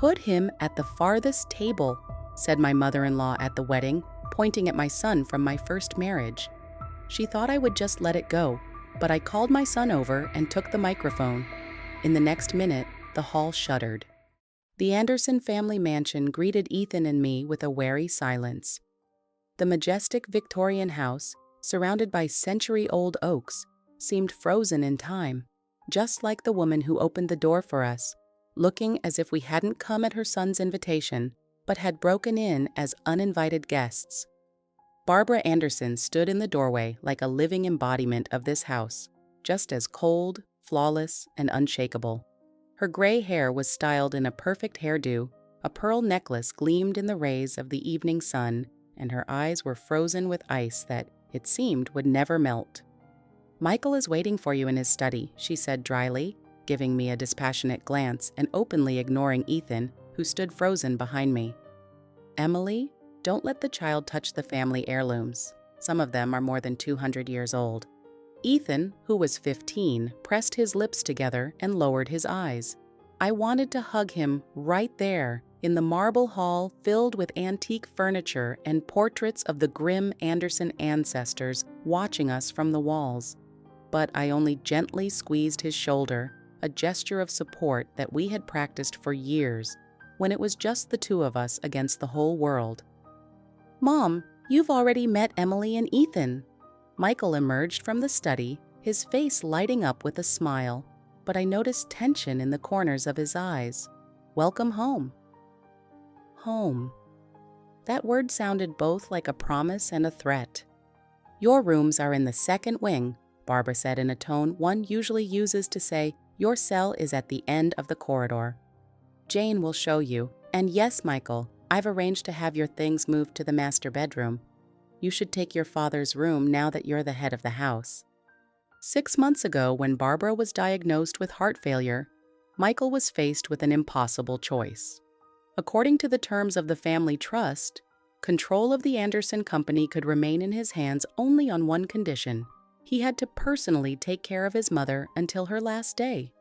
"Put him at the farthest table," said my mother-in-law at the wedding, pointing at my son from my first marriage. She thought I would just let it go, but I called my son over and took the microphone. In the next minute, the hall shuddered. The Anderson family mansion greeted Ethan and me with a wary silence. The majestic Victorian house, surrounded by century-old oaks, seemed frozen in time, just like the woman who opened the door for us, looking as if we hadn't come at her son's invitation, but had broken in as uninvited guests. Barbara Anderson stood in the doorway like a living embodiment of this house, just as cold, flawless, and unshakable. Her gray hair was styled in a perfect hairdo, a pearl necklace gleamed in the rays of the evening sun, and her eyes were frozen with ice that, it seemed, would never melt. "Michael is waiting for you in his study," she said dryly, giving me a dispassionate glance and openly ignoring Ethan, who stood frozen behind me. "Emily, don't let the child touch the family heirlooms. Some of them are more than 200 years old." Ethan, who was 15, pressed his lips together and lowered his eyes. I wanted to hug him right there, in the marble hall filled with antique furniture and portraits of the grim Anderson ancestors watching us from the walls. But I only gently squeezed his shoulder, a gesture of support that we had practiced for years, when it was just the two of us against the whole world. "Mom, you've already met Emily and Ethan." Michael emerged from the study, his face lighting up with a smile, but I noticed tension in the corners of his eyes. "Welcome home." Home. That word sounded both like a promise and a threat. "Your rooms are in the second wing," Barbara said in a tone one usually uses to say, "Your cell is at the end of the corridor. Jane will show you, and yes, Michael, I've arranged to have your things moved to the master bedroom. You should take your father's room now that you're the head of the house." 6 months ago, when Barbara was diagnosed with heart failure, Michael was faced with an impossible choice. According to the terms of the family trust, control of the Anderson company could remain in his hands only on one condition. He had to personally take care of his mother until her last day.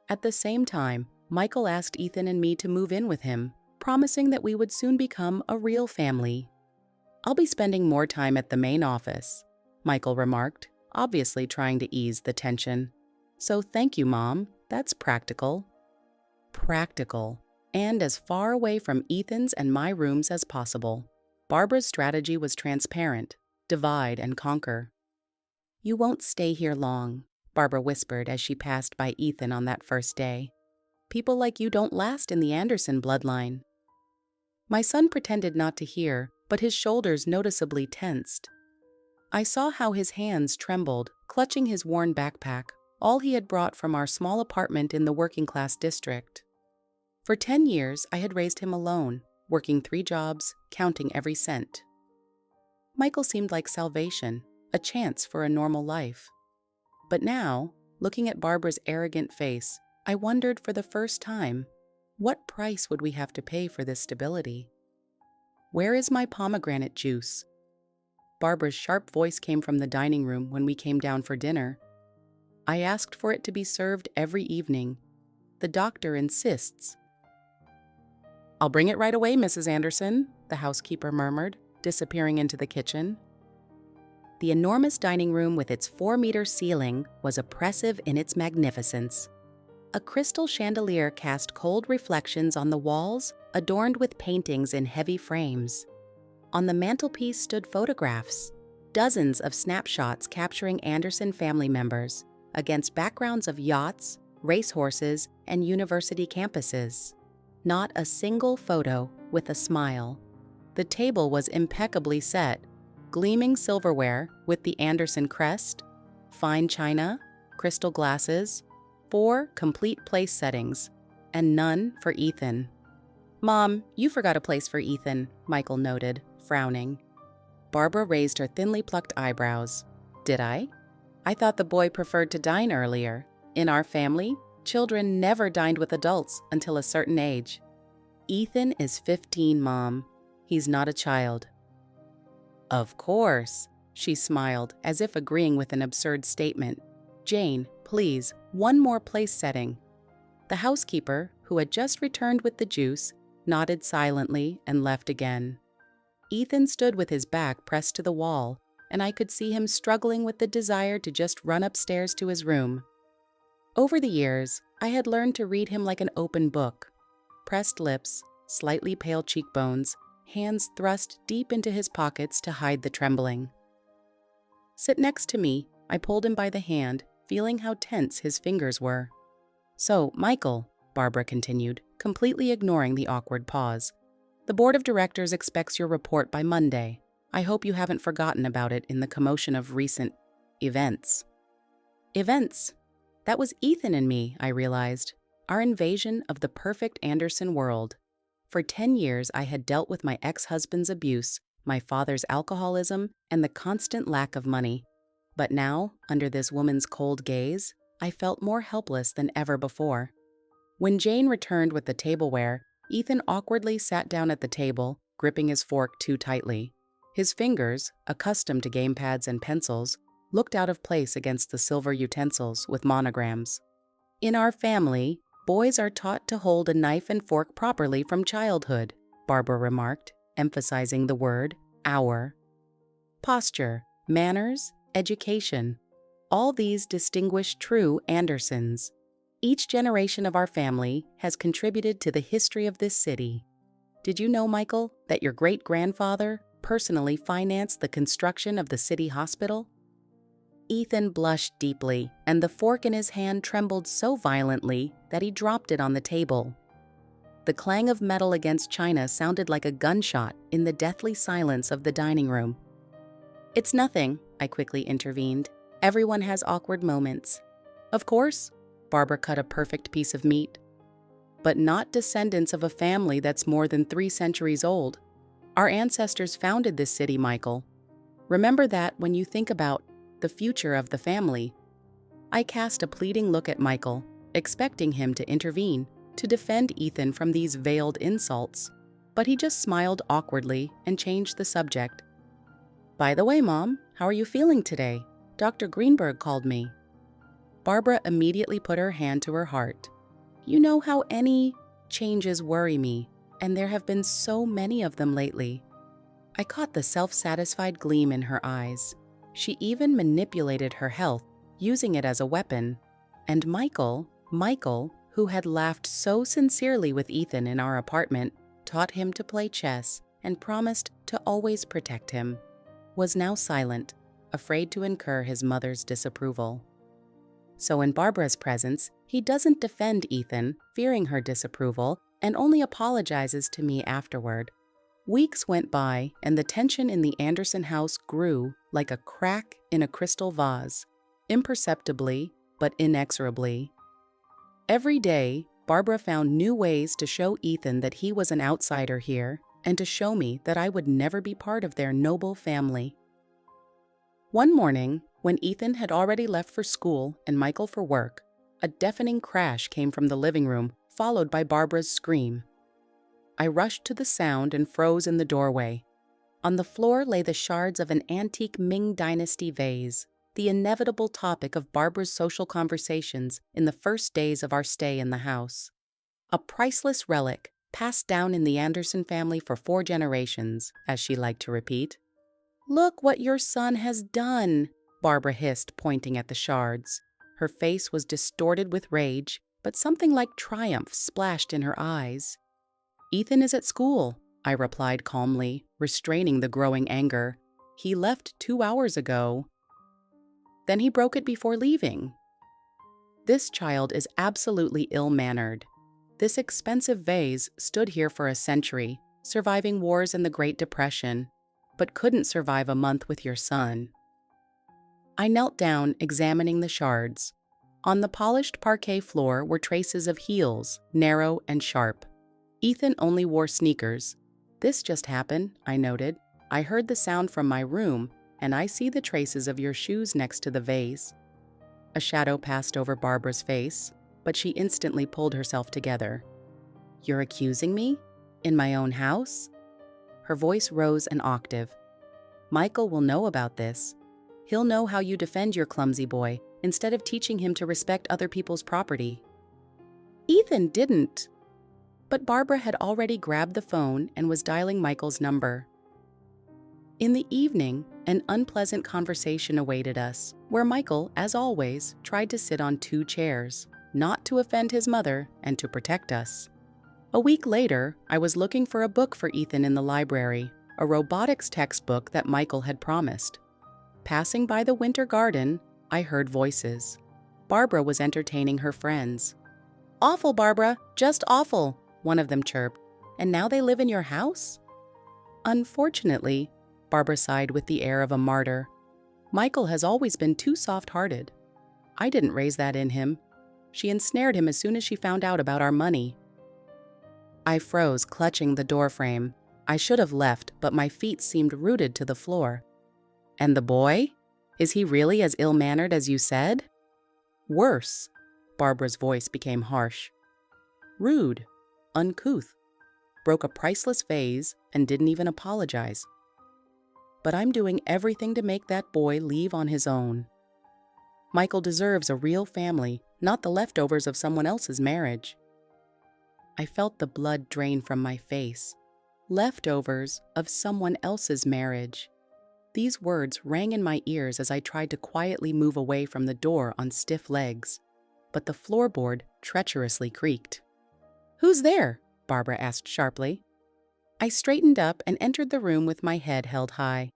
At the same time, Michael asked Ethan and me to move in with him, promising that we would soon become a real family. "I'll be spending more time at the main office," Michael remarked, obviously trying to ease the tension. "So thank you, Mom. That's practical." Practical, and as far away from Ethan's and my rooms as possible. Barbara's strategy was transparent: divide and conquer. "You won't stay here long," Barbara whispered as she passed by Ethan on that first day. "People like you don't last in the Anderson bloodline." My son pretended not to hear, but his shoulders noticeably tensed. I saw how his hands trembled, clutching his worn backpack, all he had brought from our small apartment in the working-class district. For 10 years, I had raised him alone, working 3 jobs, counting every cent. Michael seemed like salvation, a chance for a normal life. But now, looking at Barbara's arrogant face, I wondered for the first time, what price would we have to pay for this stability? "Where is my pomegranate juice?" Barbara's sharp voice came from the dining room when we came down for dinner. "I asked for it to be served every evening. The doctor insists." "I'll bring it right away, Mrs. Anderson," the housekeeper murmured, disappearing into the kitchen. The enormous dining room with its 4-meter ceiling was oppressive in its magnificence. A crystal chandelier cast cold reflections on the walls, adorned with paintings in heavy frames. On the mantelpiece stood photographs, dozens of snapshots capturing Anderson family members, against backgrounds of yachts, racehorses, and university campuses. Not a single photo with a smile. The table was impeccably set, gleaming silverware with the Anderson crest, fine china, crystal glasses, 4 complete place settings, and none for Ethan. "Mom, you forgot a place for Ethan," Michael noted, frowning. Barbara raised her thinly plucked eyebrows. "Did I? I thought the boy preferred to dine earlier. In our family, children never dined with adults until a certain age." "Ethan is 15, Mom. He's not a child." "Of course," she smiled, as if agreeing with an absurd statement. "Jane, please, one more place setting." The housekeeper, who had just returned with the juice, nodded silently and left again. Ethan stood with his back pressed to the wall, and I could see him struggling with the desire to just run upstairs to his room. Over the years, I had learned to read him like an open book. Pressed lips, slightly pale cheekbones, hands thrust deep into his pockets to hide the trembling. "Sit next to me," I pulled him by the hand, feeling how tense his fingers were. "So, Michael," Barbara continued, completely ignoring the awkward pause, "the board of directors expects your report by Monday. I hope you haven't forgotten about it in the commotion of recent events." Events? That was Ethan and me, I realized. Our invasion of the perfect Anderson world. For 10 years, I had dealt with my ex-husband's abuse, my father's alcoholism, and the constant lack of money. But now, under this woman's cold gaze, I felt more helpless than ever before. When Jane returned with the tableware, Ethan awkwardly sat down at the table, gripping his fork too tightly. His fingers, accustomed to gamepads and pencils, looked out of place against the silver utensils with monograms. "In our family, boys are taught to hold a knife and fork properly from childhood," Barbara remarked, emphasizing the word our. "Posture, manners, education. All these distinguish true Andersons. Each generation of our family has contributed to the history of this city. Did you know, Michael, that your great-grandfather personally financed the construction of the city hospital?" Ethan blushed deeply, and the fork in his hand trembled so violently that he dropped it on the table. The clang of metal against china sounded like a gunshot in the deathly silence of the dining room. "It's nothing," I quickly intervened. "Everyone has awkward moments." "Of course," Barbara cut a perfect piece of meat. "But not descendants of a family that's more than 3 centuries old. Our ancestors founded this city, Michael. Remember that when you think about the future of the family." I cast a pleading look at Michael, expecting him to intervene, to defend Ethan from these veiled insults. But he just smiled awkwardly and changed the subject. "By the way, Mom, how are you feeling today? Dr. Greenberg called me." Barbara immediately put her hand to her heart. "You know how any changes worry me, and there have been so many of them lately." I caught the self-satisfied gleam in her eyes. She even manipulated her health, using it as a weapon. And Michael, who had laughed so sincerely with Ethan in our apartment, taught him to play chess, and promised to always protect him, was now silent, afraid to incur his mother's disapproval. So in Barbara's presence, he doesn't defend Ethan, fearing her disapproval, and only apologizes to me afterward. Weeks went by, and the tension in the Anderson house grew like a crack in a crystal vase, imperceptibly but inexorably. Every day, Barbara found new ways to show Ethan that he was an outsider here, and to show me that I would never be part of their noble family. One morning, when Ethan had already left for school and Michael for work, a deafening crash came from the living room, followed by Barbara's scream. I rushed to the sound and froze in the doorway. On the floor lay the shards of an antique Ming Dynasty vase, the inevitable topic of Barbara's social conversations in the first days of our stay in the house. A priceless relic, passed down in the Anderson family for 4 generations, as she liked to repeat. "Look what your son has done," Barbara hissed, pointing at the shards. Her face was distorted with rage, but something like triumph splashed in her eyes. "Ethan is at school," I replied calmly, restraining the growing anger. "He left 2 hours ago." "Then he broke it before leaving." This child is absolutely ill-mannered. This expensive vase stood here for a century, surviving wars and the Great Depression, but couldn't survive a month with your son. I knelt down, examining the shards. On the polished parquet floor were traces of heels, narrow and sharp. Ethan only wore sneakers. "This just happened," I noted. "I heard the sound from my room, and I see the traces of your shoes next to the vase." A shadow passed over Barbara's face, but she instantly pulled herself together. "You're accusing me? In my own house?" Her voice rose an octave. "Michael will know about this. He'll know how you defend your clumsy boy, instead of teaching him to respect other people's property." "Ethan didn't," But Barbara had already grabbed the phone and was dialing Michael's number. In the evening, an unpleasant conversation awaited us, where Michael, as always, tried to sit on 2 chairs, not to offend his mother and to protect us. A week later, I was looking for a book for Ethan in the library, a robotics textbook that Michael had promised. Passing by the winter garden, I heard voices. Barbara was entertaining her friends. "Awful, Barbara, just awful," one of them chirped. "And now they live in your house?" Unfortunately, Barbara sighed with the air of a martyr. Michael has always been too soft-hearted. I didn't raise that in him. She ensnared him as soon as she found out about our money. I froze, clutching the doorframe. I should have left, but my feet seemed rooted to the floor. "And the boy? Is he really as ill-mannered as you said?" "Worse." Barbara's voice became harsh. "Rude, uncouth, broke a priceless vase and didn't even apologize. But I'm doing everything to make that boy leave on his own. Michael deserves a real family, not the leftovers of someone else's marriage." I felt the blood drain from my face. Leftovers of someone else's marriage. These words rang in my ears as I tried to quietly move away from the door on stiff legs, but the floorboard treacherously creaked. "Who's there?" Barbara asked sharply. I straightened up and entered the room with my head held high.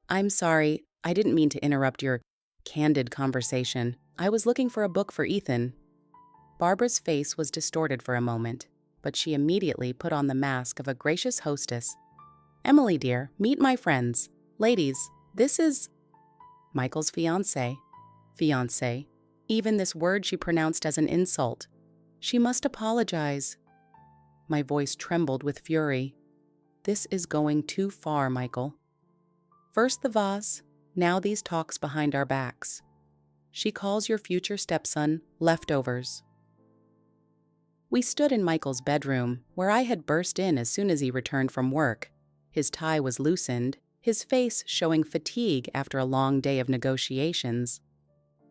"I'm sorry, I didn't mean to interrupt your candid conversation. I was looking for a book for Ethan." Barbara's face was distorted for a moment, but she immediately put on the mask of a gracious hostess. "Emily, dear, meet my friends. Ladies, this is Michael's fiancé." Fiancé. Even this word she pronounced as an insult. "She must apologize." My voice trembled with fury. "This is going too far, Michael. First the vase, now these talks behind our backs. She calls your future stepson leftovers." We stood in Michael's bedroom, where I had burst in as soon as he returned from work. His tie was loosened, his face showing fatigue after a long day of negotiations.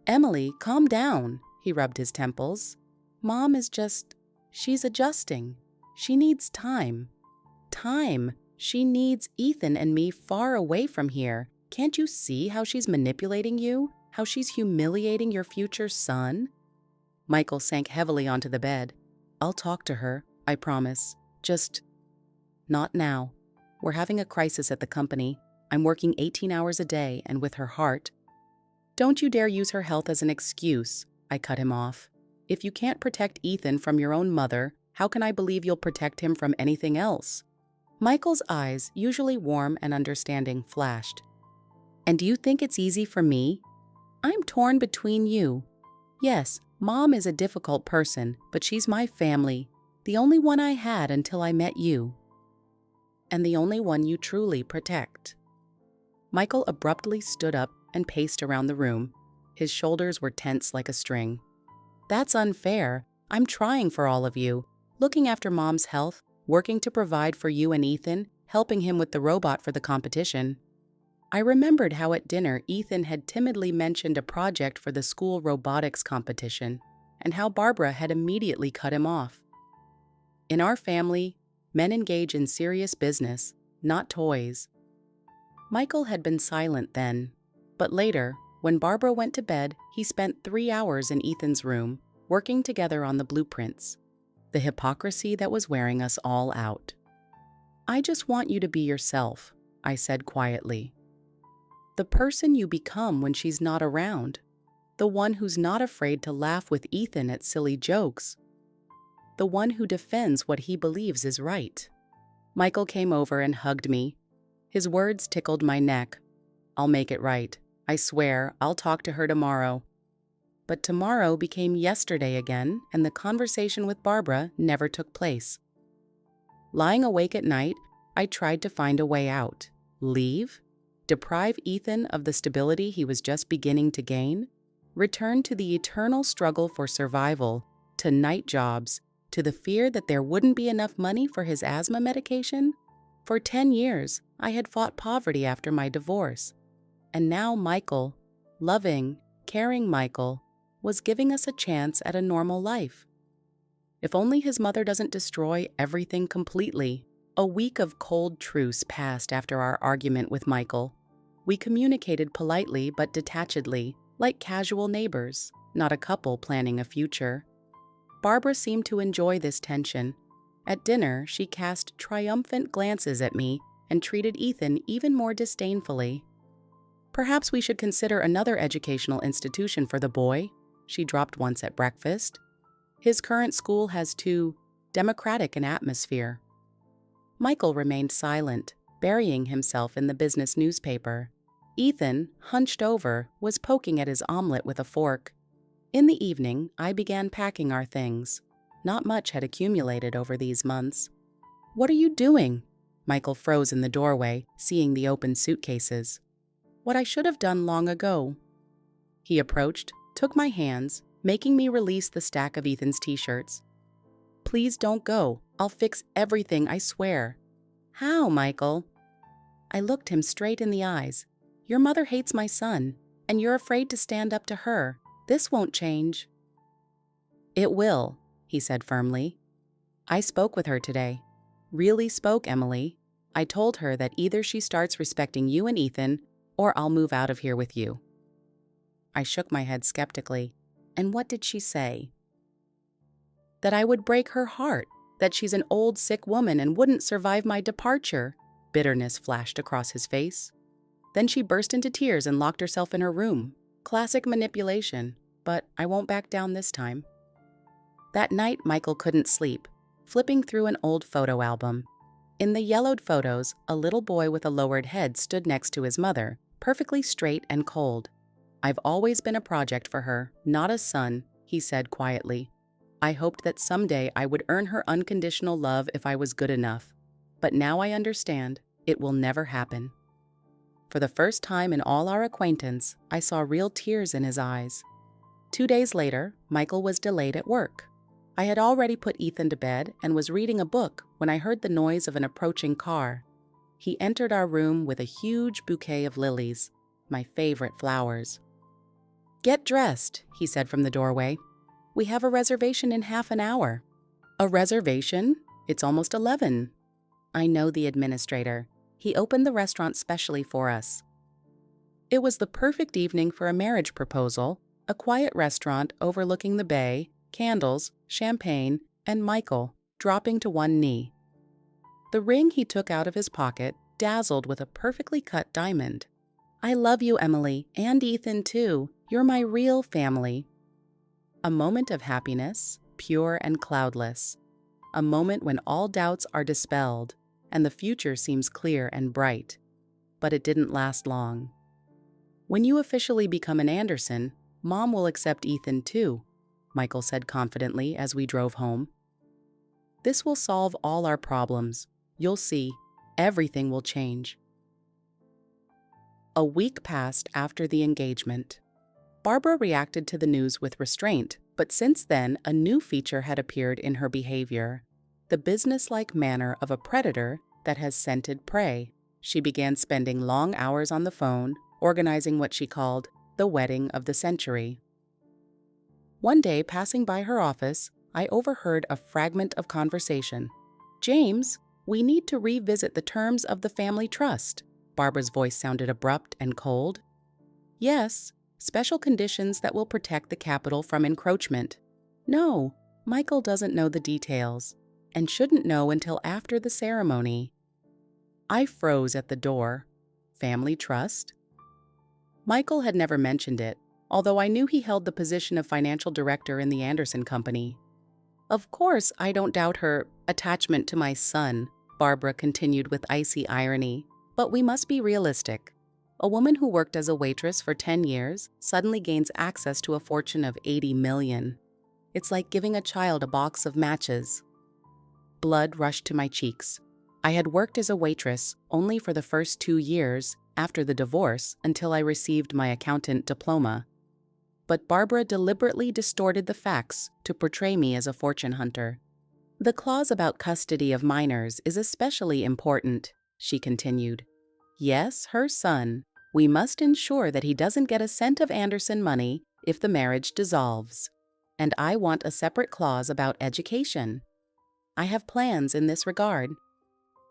"Emily, calm down," he rubbed his temples. "Mom is she's adjusting. She needs time. Time. She needs Ethan and me far away from here. Can't you see how she's manipulating you? How she's humiliating your future son?" Michael sank heavily onto the bed. "I'll talk to her, I promise. Just not now. We're having a crisis at the company. I'm working 18 hours a day and with her heart." "Don't you dare use her health as an excuse," I cut him off. "If you can't protect Ethan from your own mother, how can I believe you'll protect him from anything else?" Michael's eyes, usually warm and understanding, flashed. "And do you think it's easy for me? I'm torn between you. Yes, Mom is a difficult person, but she's my family, the only one I had until I met you. And the only one you truly protect." Michael abruptly stood up and paced around the room. His shoulders were tense like a string. "That's unfair. I'm trying for all of you, looking after Mom's health, working to provide for you and Ethan, helping him with the robot for the competition." I remembered how at dinner Ethan had timidly mentioned a project for the school robotics competition, and how Barbara had immediately cut him off. In our family, men engage in serious business, not toys. Michael had been silent then, but later, when Barbara went to bed, he spent 3 hours in Ethan's room, working together on the blueprints. The hypocrisy that was wearing us all out. "I just want you to be yourself," I said quietly. "The person you become when she's not around. The one who's not afraid to laugh with Ethan at silly jokes. The one who defends what he believes is right." Michael came over and hugged me. His words tickled my neck. "I'll make it right. I swear, I'll talk to her tomorrow." But tomorrow became yesterday again, and the conversation with Barbara never took place. Lying awake at night, I tried to find a way out. Leave? Deprive Ethan of the stability he was just beginning to gain? Return to the eternal struggle for survival, to night jobs, to the fear that there wouldn't be enough money for his asthma medication? For 10 years, I had fought poverty after my divorce. And now Michael, loving, caring Michael, was giving us a chance at a normal life. If only his mother doesn't destroy everything completely. A week of cold truce passed after our argument with Michael. We communicated politely but detachedly, like casual neighbors, not a couple planning a future. Barbara seemed to enjoy this tension. At dinner, she cast triumphant glances at me and treated Ethan even more disdainfully. Perhaps we should consider another educational institution for the boy, she dropped once at breakfast. His current school has too democratic an atmosphere. Michael remained silent, burying himself in the business newspaper. Ethan, hunched over, was poking at his omelet with a fork. In the evening, I began packing our things. Not much had accumulated over these months. "What are you doing?" Michael froze in the doorway, seeing the open suitcases. "What I should have done long ago." He approached, took my hands, making me release the stack of Ethan's t-shirts. "Please don't go. I'll fix everything, I swear." "How, Michael?" I looked him straight in the eyes. "Your mother hates my son, and you're afraid to stand up to her. This won't change." "It will," he said firmly. "I spoke with her today. Really spoke, Emily. I told her that either she starts respecting you and Ethan, or I'll move out of here with you." I shook my head skeptically. "And what did she say?" "That I would break her heart, that she's an old, sick woman and wouldn't survive my departure." Bitterness flashed across his face. Then she burst into tears and locked herself in her room. Classic manipulation, but I won't back down this time. That night, Michael couldn't sleep, flipping through an old photo album. In the yellowed photos, a little boy with a lowered head stood next to his mother, perfectly straight and cold. "I've always been a project for her, not a son," he said quietly. "I hoped that someday I would earn her unconditional love if I was good enough. But now I understand, it will never happen." For the first time in all our acquaintance, I saw real tears in his eyes. 2 days later, Michael was delayed at work. I had already put Ethan to bed and was reading a book when I heard the noise of an approaching car. He entered our room with a huge bouquet of lilies, my favorite flowers. "Get dressed," he said from the doorway. "We have a reservation in half an hour." "A reservation? It's almost 11. "I know the administrator. He opened the restaurant specially for us." It was the perfect evening for a marriage proposal, a quiet restaurant overlooking the bay, candles, champagne, and Michael dropping to one knee. The ring he took out of his pocket dazzled with a perfectly cut diamond. "I love you, Emily, and Ethan too. You're my real family." A moment of happiness, pure and cloudless. A moment when all doubts are dispelled and the future seems clear and bright. But it didn't last long. "When you officially become an Anderson, Mom will accept Ethan too," Michael said confidently as we drove home. "This will solve all our problems. You'll see, everything will change." A week passed after the engagement. Barbara reacted to the news with restraint, but since then a new feature had appeared in her behavior. The businesslike manner of a predator that has scented prey. She began spending long hours on the phone, organizing what she called the wedding of the century. One day, passing by her office, I overheard a fragment of conversation. "James, we need to revisit the terms of the family trust." Barbara's voice sounded abrupt and cold. "Yes, special conditions that will protect the capital from encroachment." "No, Michael doesn't know the details, and shouldn't know until after the ceremony." I froze at the door. Family trust? Michael had never mentioned it, although I knew he held the position of financial director in the Anderson Company. "Of course, I don't doubt her attachment to my son," Barbara continued with icy irony, "but we must be realistic. A woman who worked as a waitress for 10 years suddenly gains access to a fortune of $80 million. It's like giving a child a box of matches." Blood rushed to my cheeks. I had worked as a waitress only for the first 2 years after the divorce until I received my accountant diploma. But Barbara deliberately distorted the facts to portray me as a fortune hunter. "The clause about custody of minors is especially important," she continued. "Yes, her son. We must ensure that he doesn't get a cent of Anderson money if the marriage dissolves." and I want a separate clause about education. I have plans in this regard.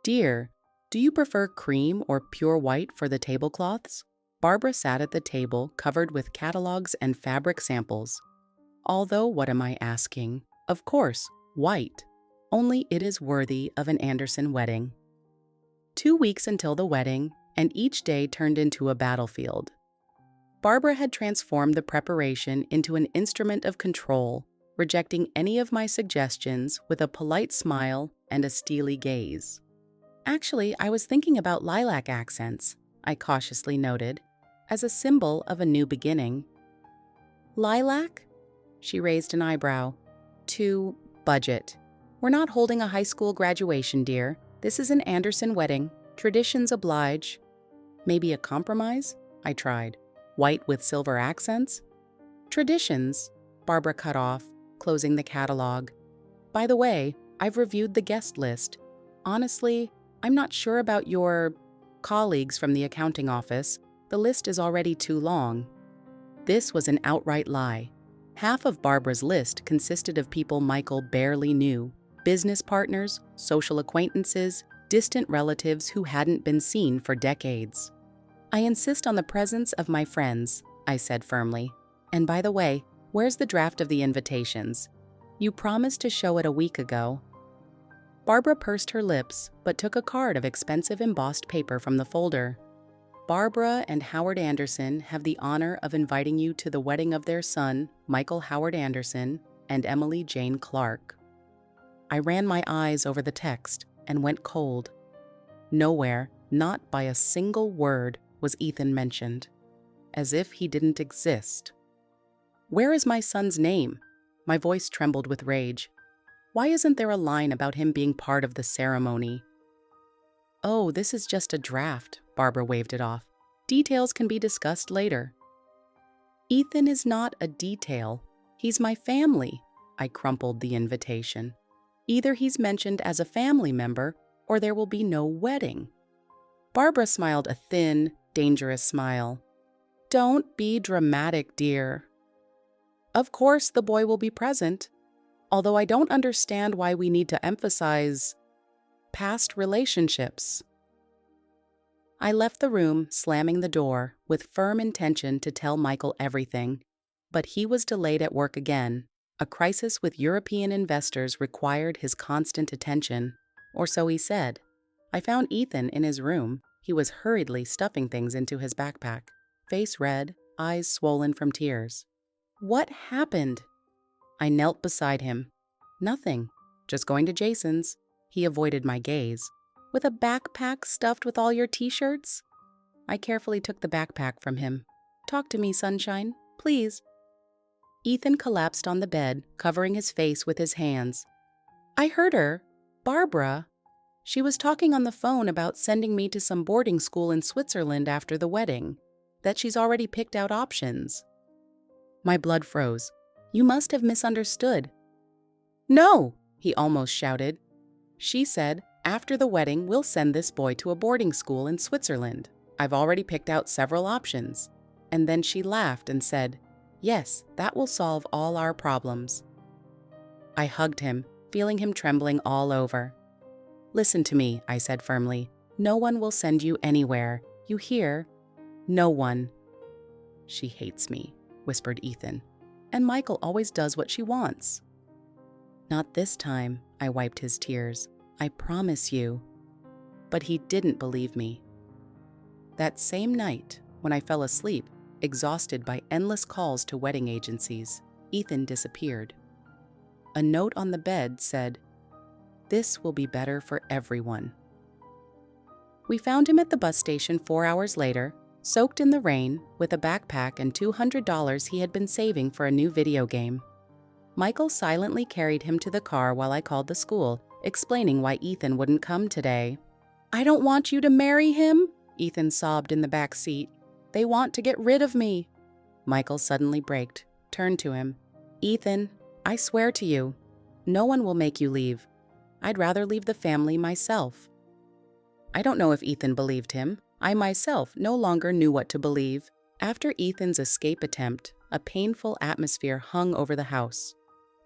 Dear, do you prefer cream or pure white for the tablecloths? Barbara sat at the table covered with catalogs and fabric samples. Although, what am I asking? Of course, white. Only it is worthy of an Anderson wedding. 2 weeks until the wedding, and each day turned into a battlefield. Barbara had transformed the preparation into an instrument of control, rejecting any of my suggestions with a polite smile and a steely gaze. Actually, I was thinking about lilac accents, I cautiously noted, as a symbol of a new beginning. Lilac? She raised an eyebrow. To budget. We're not holding a high school graduation, dear. This is an Anderson wedding. Traditions oblige. Maybe a compromise? I tried. White with silver accents? Traditions, Barbara cut off, closing the catalog. By the way, I've reviewed the guest list. Honestly, I'm not sure about your colleagues from the accounting office. The list is already too long. This was an outright lie. Half of Barbara's list consisted of people Michael barely knew, business partners, social acquaintances, distant relatives who hadn't been seen for decades. I insist on the presence of my friends, I said firmly. And by the way, where's the draft of the invitations? You promised to show it a week ago. Barbara pursed her lips, but took a card of expensive embossed paper from the folder. Barbara and Howard Anderson have the honor of inviting you to the wedding of their son, Michael Howard Anderson, and Emily Jane Clark. I ran my eyes over the text and went cold. Nowhere, not by a single word, was Ethan mentioned, as if he didn't exist. Where is my son's name? My voice trembled with rage. Why isn't there a line about him being part of the ceremony? Oh, this is just a draft, Barbara waved it off. Details can be discussed later. Ethan is not a detail. He's my family. I crumpled the invitation. Either he's mentioned as a family member, or there will be no wedding. Barbara smiled a thin, dangerous smile. Don't be dramatic, dear. Of course the boy will be present, although I don't understand why we need to emphasize past relationships. I left the room, slamming the door, with firm intention to tell Michael everything, but he was delayed at work again. A crisis with European investors required his constant attention, or so he said. I found Ethan in his room. He was hurriedly stuffing things into his backpack, face red, eyes swollen from tears. What happened? I knelt beside him. Nothing, just going to Jason's. He avoided my gaze. With a backpack stuffed with all your t-shirts? I carefully took the backpack from him. Talk to me, sunshine, please. Ethan collapsed on the bed, covering his face with his hands. I heard her. Barbara. She was talking on the phone about sending me to some boarding school in Switzerland after the wedding, that she's already picked out options. My blood froze. You must have misunderstood. No, he almost shouted. She said, after the wedding, we'll send this boy to a boarding school in Switzerland. I've already picked out several options. And then she laughed and said, yes, that will solve all our problems. I hugged him, feeling him trembling all over. Listen to me, I said firmly. No one will send you anywhere. You hear? No one. She hates me, whispered Ethan. And Michael always does what she wants. Not this time, I wiped his tears. I promise you. But he didn't believe me. That same night, when I fell asleep, exhausted by endless calls to wedding agencies, Ethan disappeared. A note on the bed said, "This will be better for everyone." We found him at the bus station 4 hours later, soaked in the rain, with a backpack and $200 he had been saving for a new video game. Michael silently carried him to the car while I called the school, explaining why Ethan wouldn't come today. I don't want you to marry him, Ethan sobbed in the back seat. They want to get rid of me. Michael suddenly braked, turned to him. Ethan, I swear to you, no one will make you leave. I'd rather leave the family myself. I don't know if Ethan believed him. I myself no longer knew what to believe. After Ethan's escape attempt, a painful atmosphere hung over the house.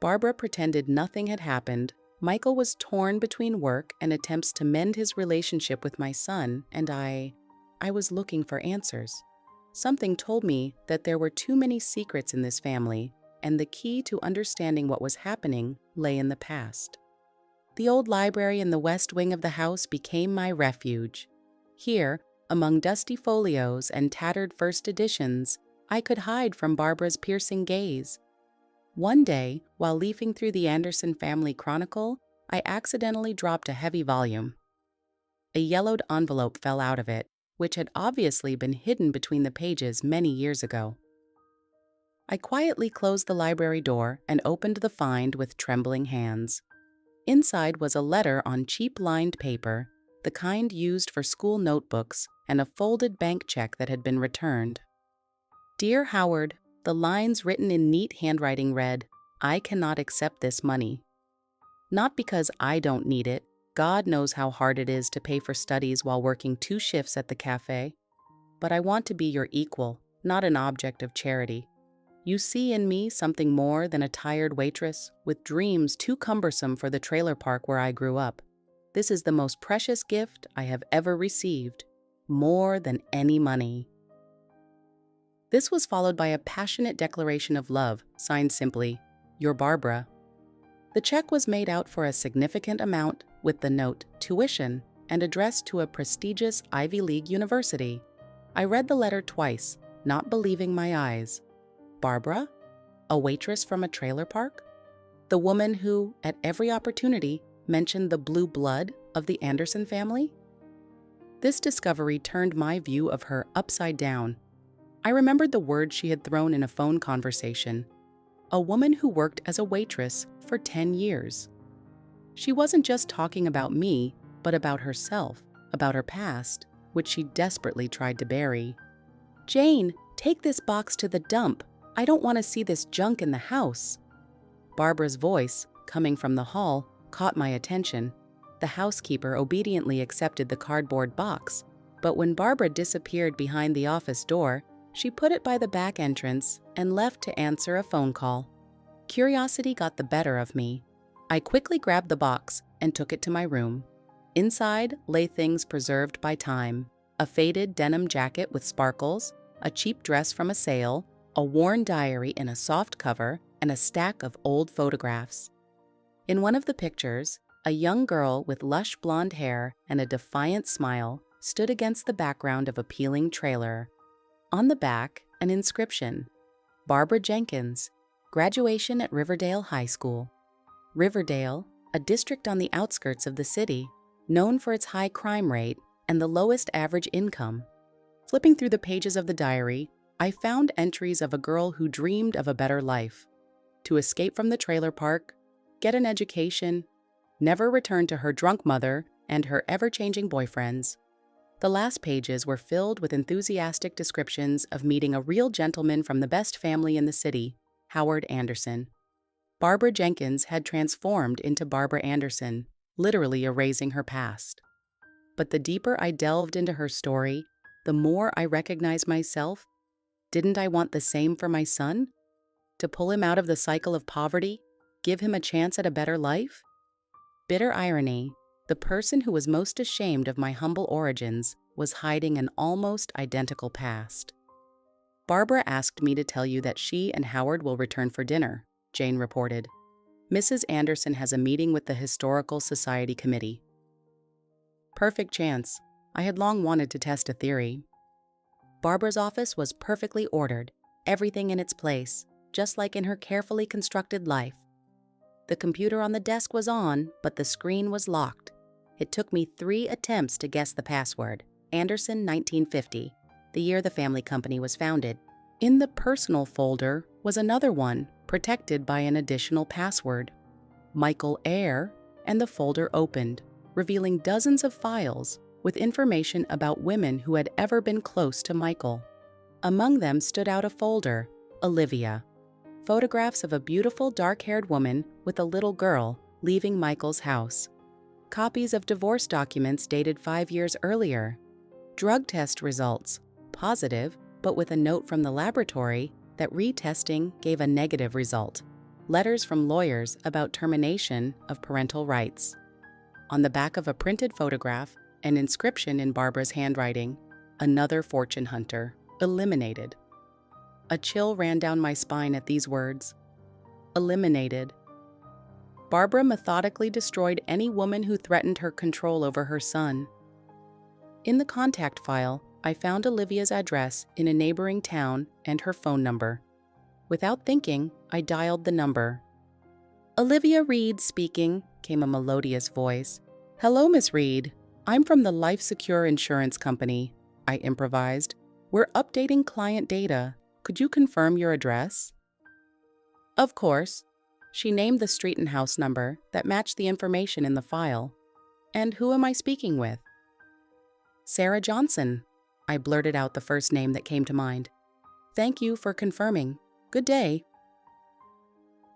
Barbara pretended nothing had happened. Michael was torn between work and attempts to mend his relationship with my son, and I was looking for answers. Something told me that there were too many secrets in this family, and the key to understanding what was happening lay in the past. The old library in the west wing of the house became my refuge. Here, among dusty folios and tattered first editions, I could hide from Barbara's piercing gaze. One day, while leafing through the Anderson Family Chronicle, I accidentally dropped a heavy volume. A yellowed envelope fell out of it, which had obviously been hidden between the pages many years ago. I quietly closed the library door and opened the find with trembling hands. Inside was a letter on cheap lined paper, the kind used for school notebooks, and a folded bank check that had been returned. Dear Howard, the lines written in neat handwriting read, "I cannot accept this money. Not because I don't need it. God knows how hard it is to pay for studies while working 2 shifts at the cafe. But I want to be your equal, not an object of charity. You see in me something more than a tired waitress with dreams too cumbersome for the trailer park where I grew up. This is the most precious gift I have ever received, more than any money." This was followed by a passionate declaration of love, signed simply, "Your Barbara." The check was made out for a significant amount with the note "tuition" and addressed to a prestigious Ivy League university. I read the letter twice, not believing my eyes. Barbara? A waitress from a trailer park? The woman who, at every opportunity, mentioned the blue blood of the Anderson family? This discovery turned my view of her upside down. I remembered the words she had thrown in a phone conversation. A woman who worked as a waitress for 10 years. She wasn't just talking about me, but about herself, about her past, which she desperately tried to bury. "Jane, take this box to the dump. I don't want to see this junk in the house." Barbara's voice, coming from the hall, caught my attention. The housekeeper obediently accepted the cardboard box, but when Barbara disappeared behind the office door, she put it by the back entrance and left to answer a phone call. Curiosity got the better of me. I quickly grabbed the box and took it to my room. Inside lay things preserved by time: a faded denim jacket with sparkles, a cheap dress from a sale, a worn diary in a soft cover, and a stack of old photographs. In one of the pictures, a young girl with lush blonde hair and a defiant smile stood against the background of a peeling trailer. On the back, an inscription: Barbara Jenkins, graduation at Riverdale High School. Riverdale, a district on the outskirts of the city, known for its high crime rate and the lowest average income. Flipping through the pages of the diary, I found entries of a girl who dreamed of a better life: to escape from the trailer park, get an education, never return to her drunk mother and her ever-changing boyfriends. The last pages were filled with enthusiastic descriptions of meeting a real gentleman from the best family in the city, Howard Anderson. Barbara Jenkins had transformed into Barbara Anderson, literally erasing her past. But the deeper I delved into her story, the more I recognized myself. Didn't I want the same for my son? To pull him out of the cycle of poverty, give him a chance at a better life? Bitter irony, the person who was most ashamed of my humble origins was hiding an almost identical past. "Barbara asked me to tell you that she and Howard will return for dinner," Jane reported. "Mrs. Anderson has a meeting with the Historical Society Committee." Perfect chance. I had long wanted to test a theory. Barbara's office was perfectly ordered, everything in its place, just like in her carefully constructed life. The computer on the desk was on, but the screen was locked. It took me 3 attempts to guess the password: Anderson 1950, the year the family company was founded. In the personal folder was another one, protected by an additional password: Michael Eyre, and the folder opened, revealing dozens of files with information about women who had ever been close to Michael. Among them stood out a folder: Olivia. Photographs of a beautiful dark-haired woman with a little girl leaving Michael's house. Copies of divorce documents dated 5 years earlier. Drug test results, positive, but with a note from the laboratory, that retesting gave a negative result. Letters from lawyers about termination of parental rights. On the back of a printed photograph, an inscription in Barbara's handwriting, "Another fortune hunter, eliminated." A chill ran down my spine at these words. Eliminated. Barbara methodically destroyed any woman who threatened her control over her son. In the contact file, I found Olivia's address in a neighboring town and her phone number. Without thinking, I dialed the number. "Olivia Reed speaking," came a melodious voice. "Hello, Miss Reed. I'm from the Life Secure Insurance Company," I improvised. "We're updating client data. Could you confirm your address?" Of course. She named the street and house number that matched the information in the file. "And who am I speaking with?" "Sarah Johnson." I blurted out the first name that came to mind. "Thank you for confirming. Good day."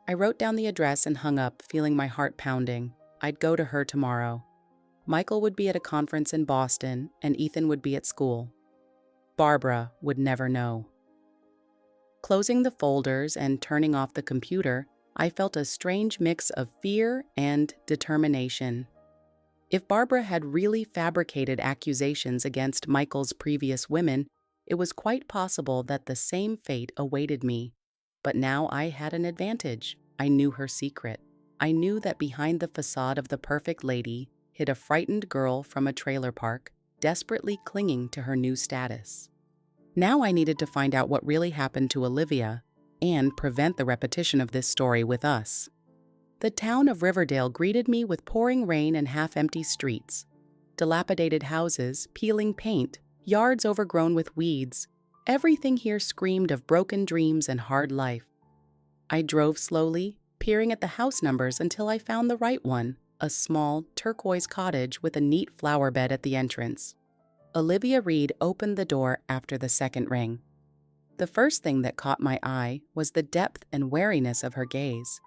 I wrote down the address and hung up, feeling my heart pounding. I'd go to her tomorrow. Michael would be at a conference in Boston, and Ethan would be at school. Barbara would never know. Closing the folders and turning off the computer, I felt a strange mix of fear and determination. If Barbara had really fabricated accusations against Michael's previous women, it was quite possible that the same fate awaited me. But now I had an advantage. I knew her secret. I knew that behind the facade of the perfect lady hid a frightened girl from a trailer park, desperately clinging to her new status. Now I needed to find out what really happened to Olivia and prevent the repetition of this story with us. The town of Riverdale greeted me with pouring rain and half-empty streets, dilapidated houses, peeling paint, yards overgrown with weeds. Everything here screamed of broken dreams and hard life. I drove slowly, peering at the house numbers until I found the right one, a small, turquoise cottage with a neat flower bed at the entrance. Olivia Reed opened the door after the second ring. The first thing that caught my eye was the depth and wariness of her gaze.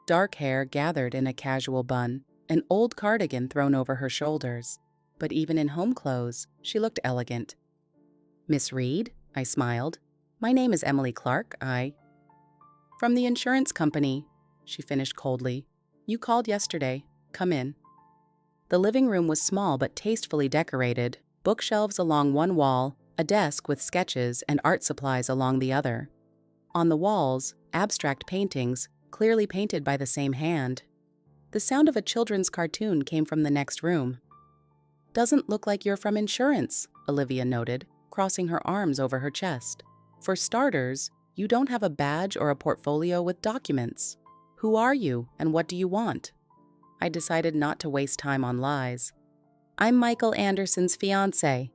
Dark hair gathered in a casual bun, an old cardigan thrown over her shoulders. But even in home clothes, she looked elegant. "Miss Reed?" I smiled. "My name is Emily Clark. From the insurance company," she finished coldly. "You called yesterday. Come in." The living room was small but tastefully decorated, bookshelves along one wall, a desk with sketches and art supplies along the other. On the walls, abstract paintings, clearly painted by the same hand. The sound of a children's cartoon came from the next room. "Doesn't look like you're from insurance," Olivia noted, crossing her arms over her chest. "For starters, you don't have a badge or a portfolio with documents. Who are you and what do you want?" I decided not to waste time on lies. "I'm Michael Anderson's fiancé."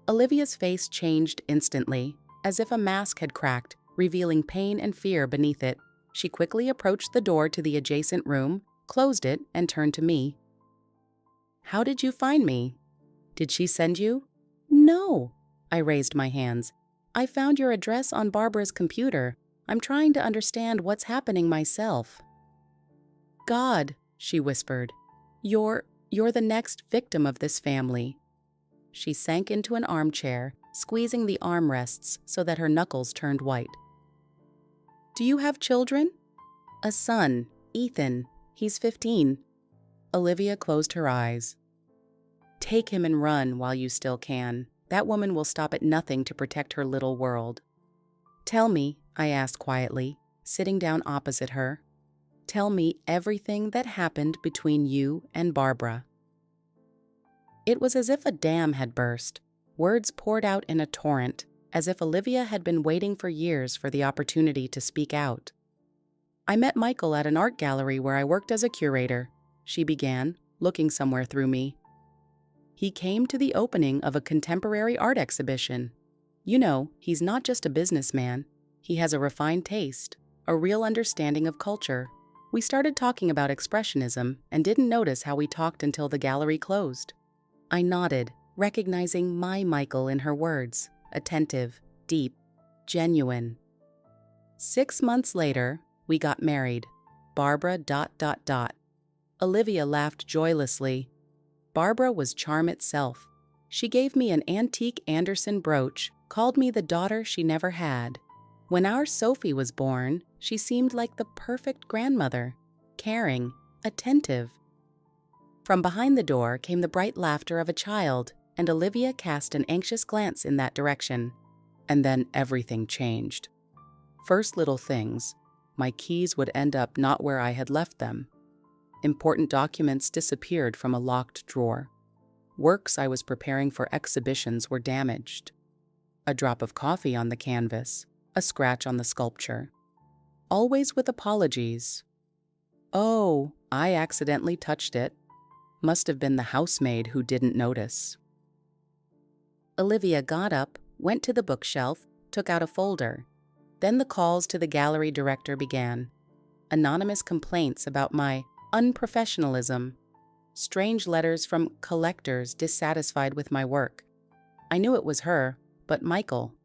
Olivia's face changed instantly, as if a mask had cracked, revealing pain and fear beneath it. She quickly approached the door to the adjacent room, closed it, and turned to me. "How did you find me? Did she send you?" "No." I raised my hands. "I found your address on Barbara's computer. I'm trying to understand what's happening myself." "God," she whispered. You're the next victim of this family." She sank into an armchair, squeezing the armrests so that her knuckles turned white. "Do you have children?" "A son, Ethan. He's 15. Olivia closed her eyes. "Take him and run while you still can. That woman will stop at nothing to protect her little world." "Tell me," I asked quietly, sitting down opposite her. "Tell me everything that happened between you and Barbara." It was as if a dam had burst. Words poured out in a torrent, as if Olivia had been waiting for years for the opportunity to speak out. "I met Michael at an art gallery where I worked as a curator," she began, looking somewhere through me. "He came to the opening of a contemporary art exhibition. You know, he's not just a businessman. He has a refined taste, a real understanding of culture. We started talking about expressionism and didn't notice how we talked until the gallery closed." I nodded, recognizing my Michael in her words, attentive, deep, genuine. 6 months later, we got married. Barbara ... Olivia laughed joylessly. Barbara was charm itself. She gave me an antique Anderson brooch, called me the daughter she never had. When our Sophie was born, she seemed like the perfect grandmother, caring, attentive. From behind the door came the bright laughter of a child, and Olivia cast an anxious glance in that direction. And then everything changed. First little things. My keys would end up not where I had left them. Important documents disappeared from a locked drawer. Works I was preparing for exhibitions were damaged. A drop of coffee on the canvas, a scratch on the sculpture. Always with apologies. "Oh, I accidentally touched it. Must have been the housemaid who didn't notice." Olivia got up, went to the bookshelf, took out a folder. Then the calls to the gallery director began. Anonymous complaints about my unprofessionalism. Strange letters from collectors dissatisfied with my work. I knew it was her, but Michael.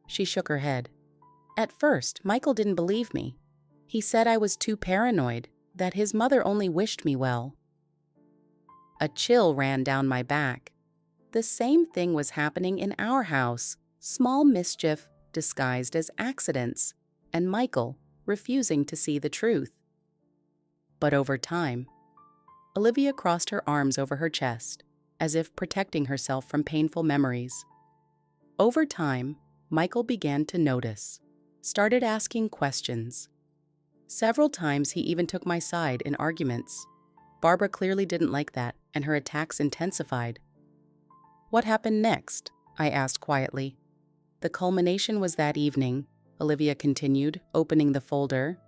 She shook her head. At first, Michael didn't believe me. He said I was too paranoid, that his mother only wished me well. A chill ran down my back. The same thing was happening in our house, small mischief disguised as accidents, and Michael refusing to see the truth. But over time, Olivia crossed her arms over her chest, as if protecting herself from painful memories. Over time, Michael began to notice, started asking questions. Several times he even took my side in arguments. Barbara clearly didn't like that, and her attacks intensified. "What happened next?" I asked quietly. "The culmination was that evening," Olivia continued, opening the folder.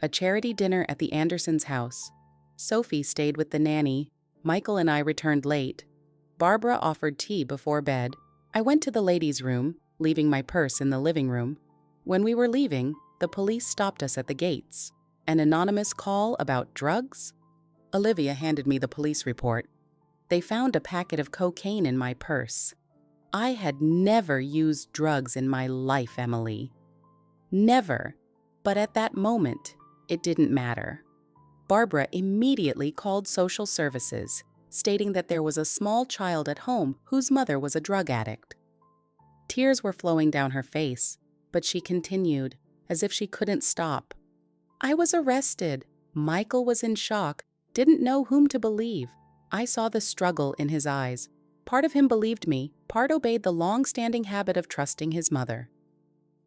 "A charity dinner at the Andersons' house. Sophie stayed with the nanny. Michael and I returned late. Barbara offered tea before bed. I went to the ladies' room, leaving my purse in the living room. When we were leaving, the police stopped us at the gates. An anonymous call about drugs?" Olivia handed me the police report. They found a packet of cocaine in my purse. I had never used drugs in my life, Emily. Never. But at that moment, it didn't matter. Barbara immediately called social services, stating that there was a small child at home whose mother was a drug addict. Tears were flowing down her face, but she continued, as if she couldn't stop. "I was arrested. Michael was in shock, didn't know whom to believe. I saw the struggle in his eyes. Part of him believed me, part obeyed the long-standing habit of trusting his mother."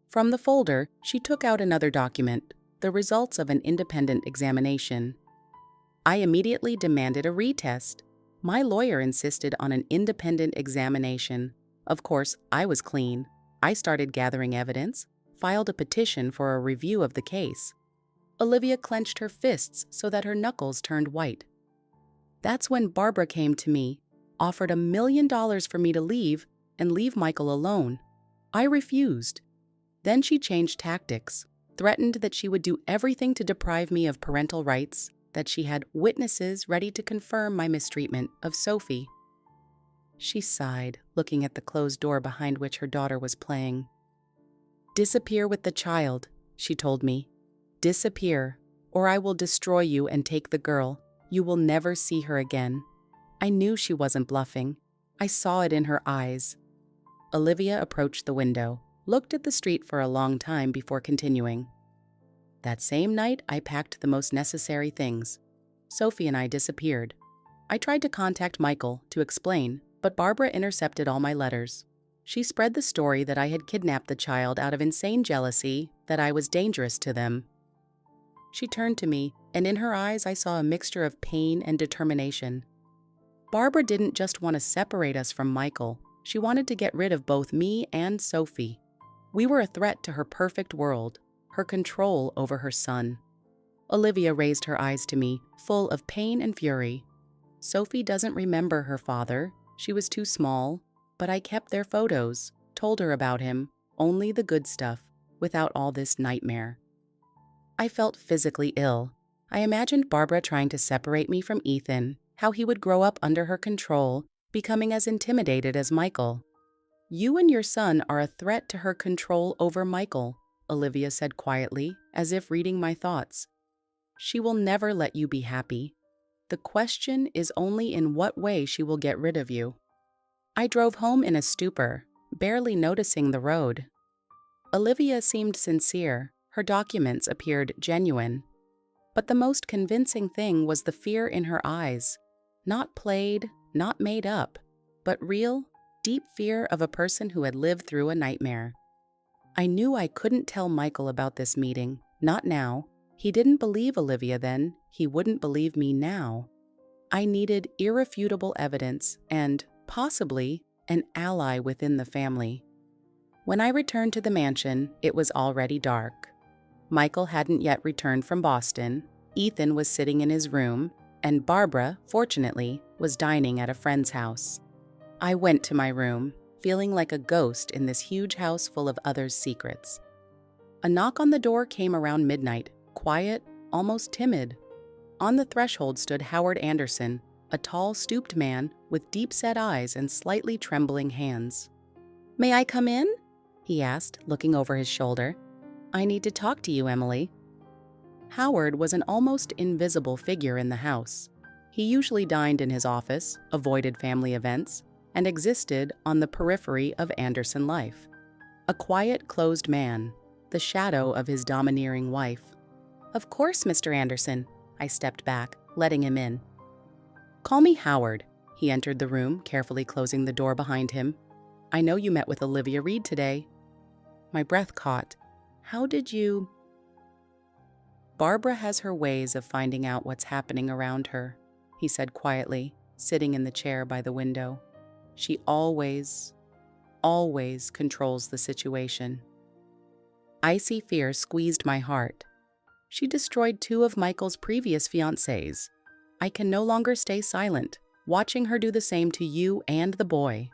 From the folder, she took out another document, the results of an independent examination. I immediately demanded a retest. My lawyer insisted on an independent examination. Of course, I was clean. I started gathering evidence, filed a petition for a review of the case. Olivia clenched her fists so that her knuckles turned white. That's when Barbara came to me, offered $1 million for me to leave and leave Michael alone. I refused. Then she changed tactics, threatened that she would do everything to deprive me of parental rights, that she had witnesses ready to confirm my mistreatment of Sophie. She sighed, looking at the closed door behind which her daughter was playing. "Disappear with the child," she told me. "Disappear, or I will destroy you and take the girl. You will never see her again." I knew she wasn't bluffing. I saw it in her eyes. Olivia approached the window, looked at the street for a long time before continuing. "That same night, I packed the most necessary things. Sophie and I disappeared. I tried to contact Michael to explain, but Barbara intercepted all my letters. She spread the story that I had kidnapped the child out of insane jealousy, that I was dangerous to them." She turned to me, and in her eyes I saw a mixture of pain and determination. Barbara didn't just want to separate us from Michael. She wanted to get rid of both me and Sophie. We were a threat to her perfect world, her control over her son. Olivia raised her eyes to me, full of pain and fury. "Sophie doesn't remember her father. She was too small, but I kept their photos, told her about him, only the good stuff, without all this nightmare." I felt physically ill. I imagined Barbara trying to separate me from Ethan, how he would grow up under her control, becoming as intimidated as Michael. "You and your son are a threat to her control over Michael," Olivia said quietly, as if reading my thoughts. "She will never let you be happy. The question is only in what way she will get rid of you." I drove home in a stupor, barely noticing the road. Olivia seemed sincere. Her documents appeared genuine. But the most convincing thing was the fear in her eyes. Not played, not made up, but real, deep fear of a person who had lived through a nightmare. I knew I couldn't tell Michael about this meeting, not now. He didn't believe Olivia then, he wouldn't believe me now. I needed irrefutable evidence and, possibly, an ally within the family. When I returned to the mansion, it was already dark. Michael hadn't yet returned from Boston, Ethan was sitting in his room, and Barbara, fortunately, was dining at a friend's house. I went to my room, feeling like a ghost in this huge house full of others' secrets. A knock on the door came around midnight, quiet, almost timid. On the threshold stood Howard Anderson, a tall, stooped man with deep-set eyes and slightly trembling hands. "May I come in?" he asked, looking over his shoulder. "I need to talk to you, Emily." Howard was an almost invisible figure in the house. He usually dined in his office, avoided family events, and existed on the periphery of Anderson life. A quiet, closed man, the shadow of his domineering wife. "Of course, Mr. Anderson." I stepped back, letting him in. "Call me Howard." He entered the room, carefully closing the door behind him. "I know you met with Olivia Reed today." My breath caught. "How did you—" "Barbara has her ways of finding out what's happening around her," he said quietly, sitting in the chair by the window. "She always controls the situation." Icy fear squeezed my heart. She destroyed 2 of Michael's previous fiancés. I can no longer stay silent, watching her do the same to you and the boy.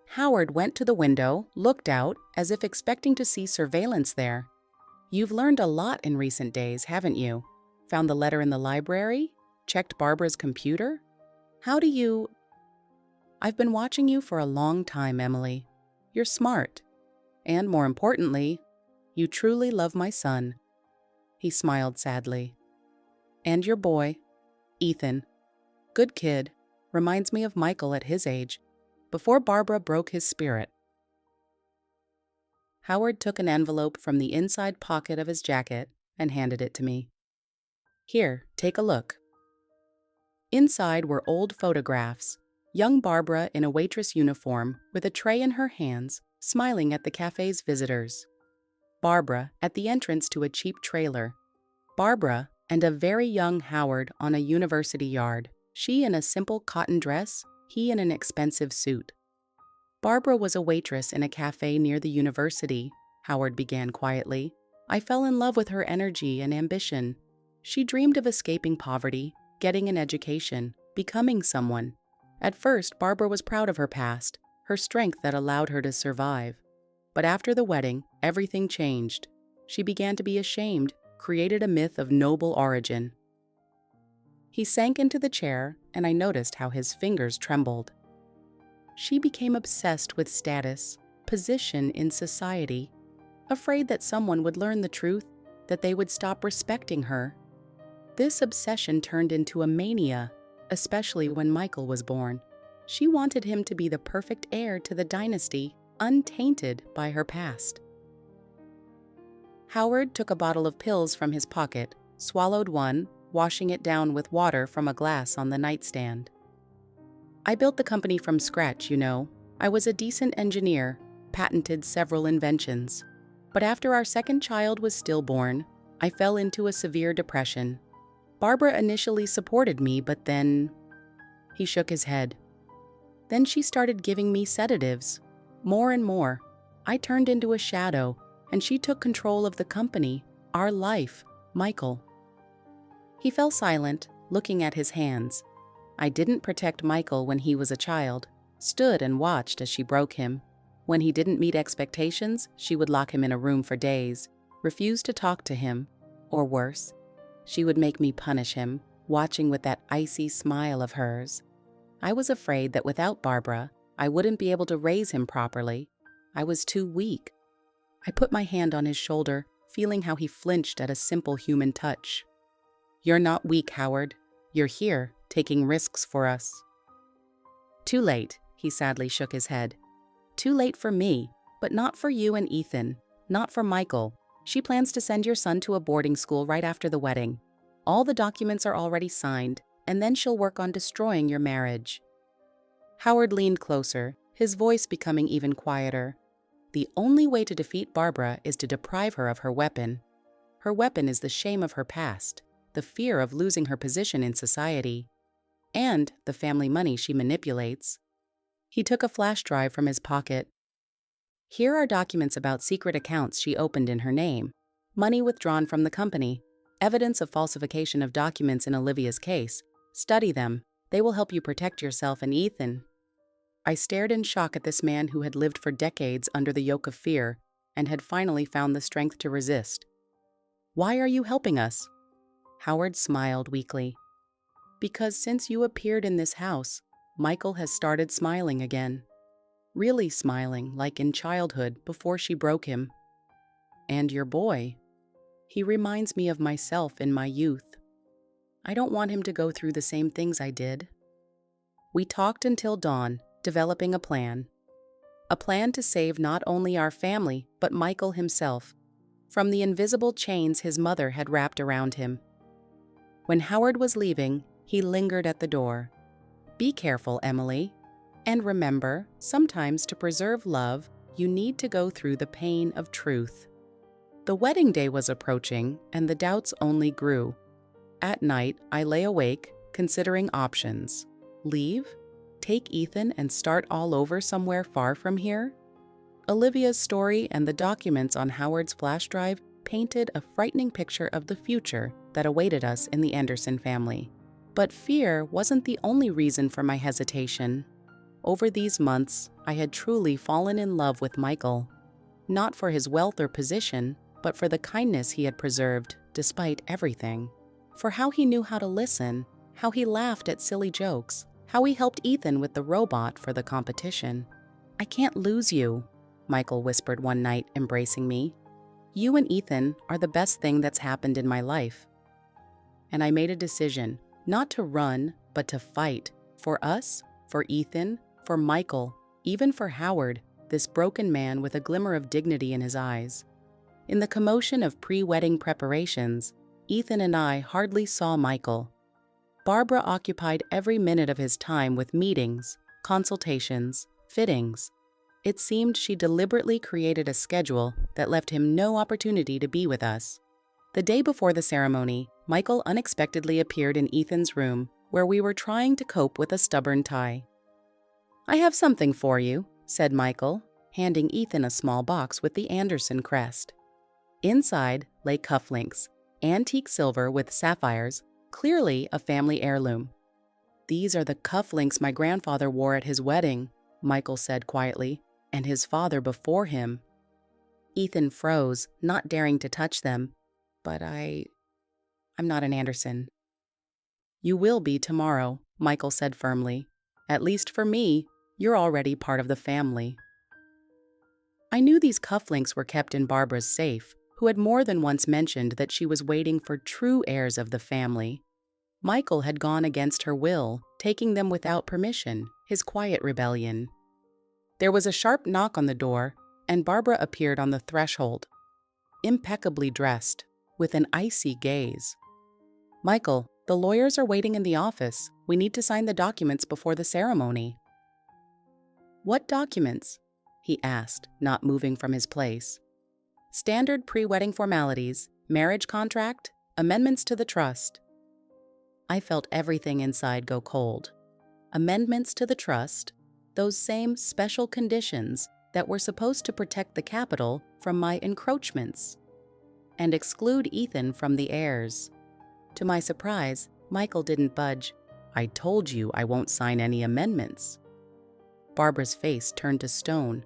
Howard went to the window, looked out, as if expecting to see surveillance there. "You've learned a lot in recent days, haven't you? Found the letter in the library? Checked Barbara's computer? How do you—" "I've been watching you for a long time, Emily. You're smart. And more importantly, you truly love my son." He smiled sadly. "And your boy, Ethan. Good kid. Reminds me of Michael at his age, before Barbara broke his spirit." Howard took an envelope from the inside pocket of his jacket and handed it to me. "Here, take a look." Inside were old photographs. Young Barbara in a waitress uniform with a tray in her hands, smiling at the cafe's visitors. Barbara at the entrance to a cheap trailer. Barbara and a very young Howard on a university yard, she in a simple cotton dress, he in an expensive suit. "Barbara was a waitress in a cafe near the university," Howard began quietly. "I fell in love with her energy and ambition. She dreamed of escaping poverty, getting an education, becoming someone. At first, Barbara was proud of her past, her strength that allowed her to survive. But after the wedding, everything changed. She began to be ashamed, created a myth of noble origin." He sank into the chair, and I noticed how his fingers trembled. "She became obsessed with status, position in society, afraid that someone would learn the truth, that they would stop respecting her. This obsession turned into a mania, especially when Michael was born. She wanted him to be the perfect heir to the dynasty, untainted by her past." Howard took a bottle of pills from his pocket, swallowed one, washing it down with water from a glass on the nightstand. "I built the company from scratch, you know. I was a decent engineer, patented several inventions. But after our second child was stillborn, I fell into a severe depression. Barbara initially supported me, but then—" He shook his head. "Then she started giving me sedatives. More and more. I turned into a shadow, and she took control of the company, our life, Michael." He fell silent, looking at his hands. I didn't protect Michael when he was a child, stood and watched as she broke him. When he didn't meet expectations, she would lock him in a room for days, refuse to talk to him, or worse, she would make me punish him, watching with that icy smile of hers. I was afraid that without Barbara, I wouldn't be able to raise him properly. I was too weak. I put my hand on his shoulder, feeling how he flinched at a simple human touch. "You're not weak, Howard. You're here, taking risks for us." "Too late," he sadly shook his head. "Too late for me, but not for you and Ethan. not for Michael. She plans to send your son to a boarding school right after the wedding. All the documents are already signed, and then she'll work on destroying your marriage." Howard leaned closer, his voice becoming even quieter. "The only way to defeat Barbara is to deprive her of her weapon. Her weapon is the shame of her past, the fear of losing her position in society, and the family money she manipulates." He took a flash drive from his pocket. "Here are documents about secret accounts she opened in her name, money withdrawn from the company, evidence of falsification of documents in Olivia's case. Study them. They will help you protect yourself and Ethan." I stared in shock at this man who had lived for decades under the yoke of fear and had finally found the strength to resist. "Why are you helping us?" Howard smiled weakly. "Because since you appeared in this house, Michael has started smiling again. Really smiling, like in childhood before she broke him. And your boy, he reminds me of myself in my youth. I don't want him to go through the same things I did." We talked until dawn, developing a plan. A plan to save not only our family, but Michael himself, from the invisible chains his mother had wrapped around him. When Howard was leaving, he lingered at the door. "Be careful, Emily. And remember, sometimes to preserve love, you need to go through the pain of truth." The wedding day was approaching, and the doubts only grew. At night, I lay awake, considering options. Leave? Take Ethan and start all over somewhere far from here? Olivia's story and the documents on Howard's flash drive painted a frightening picture of the future that awaited us in the Anderson family. But fear wasn't the only reason for my hesitation. Over these months, I had truly fallen in love with Michael. Not for his wealth or position, but for the kindness he had preserved, despite everything. For how he knew how to listen, how he laughed at silly jokes, how he helped Ethan with the robot for the competition. "I can't lose you," Michael whispered one night, embracing me. "You and Ethan are the best thing that's happened in my life." And I made a decision, not to run, but to fight. For us, for Ethan, for Michael, even for Howard, this broken man with a glimmer of dignity in his eyes. In the commotion of pre-wedding preparations, Ethan and I hardly saw Michael. Barbara occupied every minute of his time with meetings, consultations, fittings. It seemed she deliberately created a schedule that left him no opportunity to be with us. The day before the ceremony, Michael unexpectedly appeared in Ethan's room, where we were trying to cope with a stubborn tie. "I have something for you," said Michael, handing Ethan a small box with the Anderson crest. Inside lay cufflinks, antique silver with sapphires, clearly a family heirloom. "These are the cufflinks my grandfather wore at his wedding," Michael said quietly, "and his father before him." Ethan froze, not daring to touch them. "But I'm not an Anderson." "You will be tomorrow," Michael said firmly. "At least for me, you're already part of the family." I knew these cufflinks were kept in Barbara's safe, who had more than once mentioned that she was waiting for true heirs of the family. Michael had gone against her will, taking them without permission, his quiet rebellion. There was a sharp knock on the door, and Barbara appeared on the threshold, impeccably dressed, with an icy gaze. "Michael, the lawyers are waiting in the office. We need to sign the documents before the ceremony." "What documents?" he asked, not moving from his place. "Standard pre-wedding formalities, marriage contract, amendments to the trust." I felt everything inside go cold. Amendments to the trust, those same special conditions that were supposed to protect the capital from my encroachments and exclude Ethan from the heirs. To my surprise, Michael didn't budge. "I told you I won't sign any amendments." Barbara's face turned to stone.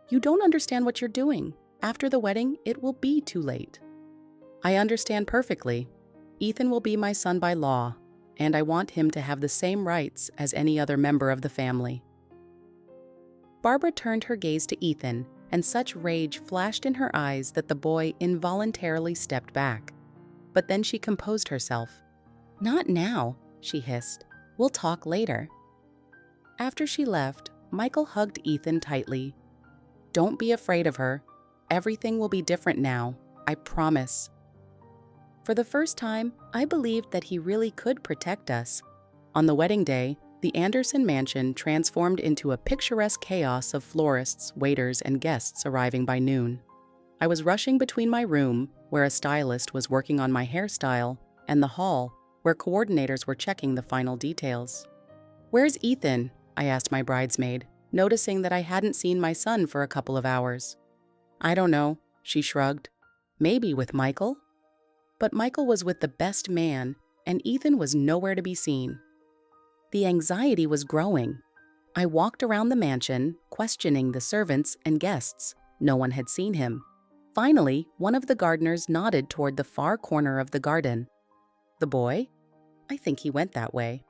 "You don't understand what you're doing. After the wedding, it will be too late." "I understand perfectly. Ethan will be my son by law, and I want him to have the same rights as any other member of the family." Barbara turned her gaze to Ethan, and such rage flashed in her eyes that the boy involuntarily stepped back. But then she composed herself. "Not now," she hissed. "We'll talk later." After she left, Michael hugged Ethan tightly. "Don't be afraid of her. Everything will be different now, I promise. For the first time, I believed that he really could protect us. On the wedding day, the Anderson mansion transformed into a picturesque chaos of florists, waiters, and guests arriving by noon. I was rushing between my room, where a stylist was working on my hairstyle, and the hall, where coordinators were checking the final details. "Where's Ethan?" I asked my bridesmaid, noticing that I hadn't seen my son for a couple of hours. "I don't know," she shrugged. "Maybe with Michael?" But Michael was with the best man, and Ethan was nowhere to be seen. The anxiety was growing. I walked around the mansion, questioning the servants and guests. No one had seen him. Finally, one of the gardeners nodded toward the far corner of the garden. "The boy? I think he went that way."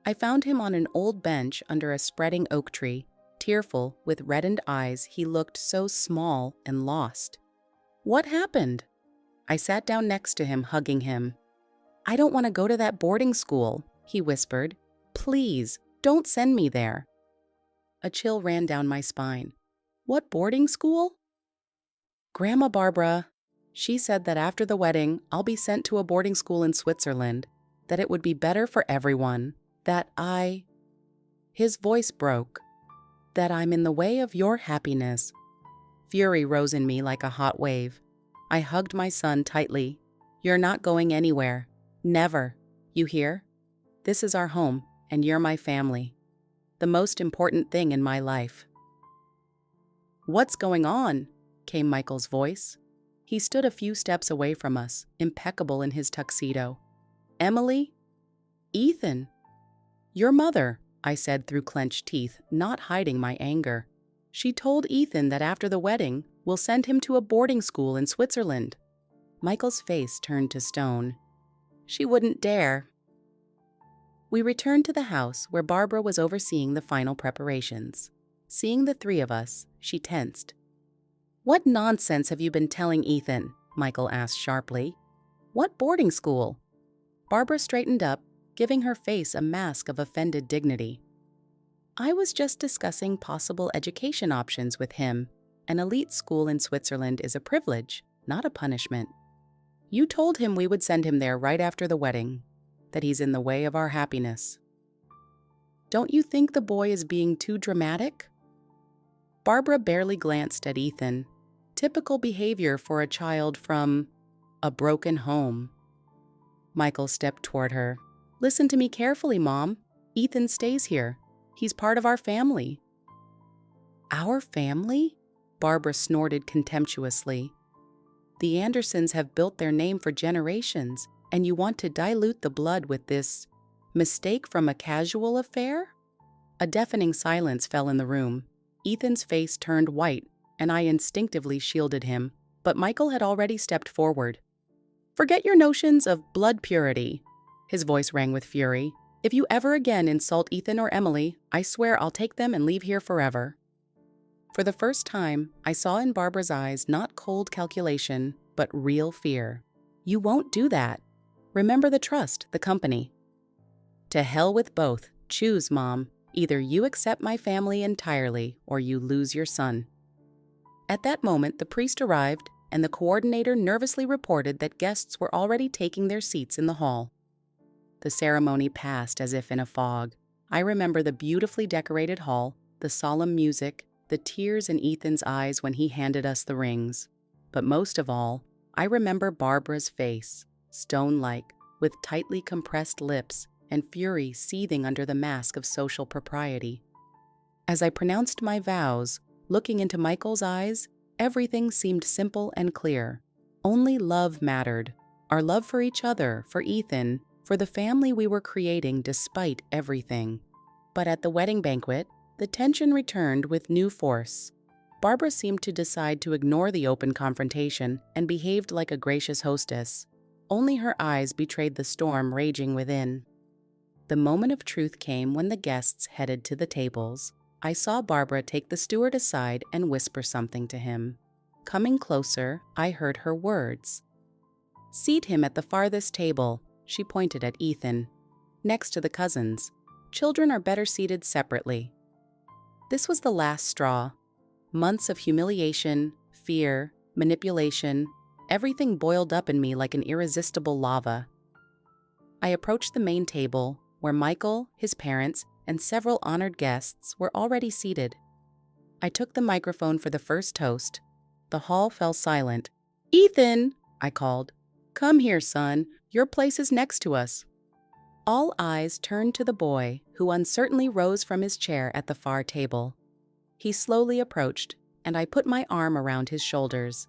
I found him on an old bench under a spreading oak tree. Tearful, with reddened eyes, he looked so small and lost. "What happened?" I sat down next to him, hugging him. "I don't want to go to that boarding school," he whispered. "Please, don't send me there." A chill ran down my spine. "What boarding school?" "Grandma Barbara. She said that after the wedding, I'll be sent to a boarding school in Switzerland, that it would be better for everyone, that I—" His voice broke. "That I'm in the way of your happiness." Fury rose in me like a hot wave. I hugged my son tightly. "You're not going anywhere. Never. You hear? This is our home, and you're my family. The most important thing in my life." "What's going on?" came Michael's voice. He stood a few steps away from us, impeccable in his tuxedo. "Emily?" "Ethan." "Your mother," I said through clenched teeth, not hiding my anger. "She told Ethan that after the wedding, we'll send him to a boarding school in Switzerland." Michael's face turned to stone. "She wouldn't dare." We returned to the house where Barbara was overseeing the final preparations. Seeing the three of us, she tensed. "What nonsense have you been telling Ethan?" Michael asked sharply. "What boarding school?" Barbara straightened up, giving her face a mask of offended dignity. "I was just discussing possible education options with him. An elite school in Switzerland is a privilege, not a punishment. You told him we would send him there right after the wedding, that he's in the way of our happiness. Don't you think the boy is being too dramatic?" Barbara barely glanced at Ethan. Typical behavior for a child from a broken home. Michael stepped toward her. "Listen to me carefully, Mom. Ethan stays here. He's part of our family." "Our family?" Barbara snorted contemptuously. "The Andersons have built their name for generations, and you want to dilute the blood with this mistake from a casual affair?" A deafening silence fell in the room. Ethan's face turned white, and I instinctively shielded him, but Michael had already stepped forward. "Forget your notions of blood purity." His voice rang with fury. "If you ever again insult Ethan or Emily, I swear I'll take them and leave here forever." For the first time, I saw in Barbara's eyes not cold calculation, but real fear. "You won't do that. Remember the trust, the company." "To hell with both. Choose, Mom. Either you accept my family entirely, or you lose your son." At that moment, the priest arrived, and the coordinator nervously reported that guests were already taking their seats in the hall. The ceremony passed as if in a fog. I remember the beautifully decorated hall, the solemn music, the tears in Ethan's eyes when he handed us the rings. But most of all, I remember Barbara's face, stone-like, with tightly compressed lips and fury seething under the mask of social propriety. As I pronounced my vows, looking into Michael's eyes, everything seemed simple and clear. Only love mattered. Our love for each other, for Ethan, for the family we were creating despite everything. But at the wedding banquet, the tension returned with new force. Barbara seemed to decide to ignore the open confrontation and behaved like a gracious hostess. Only her eyes betrayed the storm raging within. The moment of truth came when the guests headed to the tables. I saw Barbara take the steward aside and whisper something to him. Coming closer, I heard her words. "Seat him at the farthest table," she pointed at Ethan, "next to the cousins. Children are better seated separately." This was the last straw. Months of humiliation, fear, manipulation, everything boiled up in me like an irresistible lava. I approached the main table, where Michael, his parents, and several honored guests were already seated. I took the microphone for the first toast. The hall fell silent. "Ethan," I called. "Come here, son. Your place is next to us." All eyes turned to the boy, who uncertainly rose from his chair at the far table. He slowly approached, and I put my arm around his shoulders.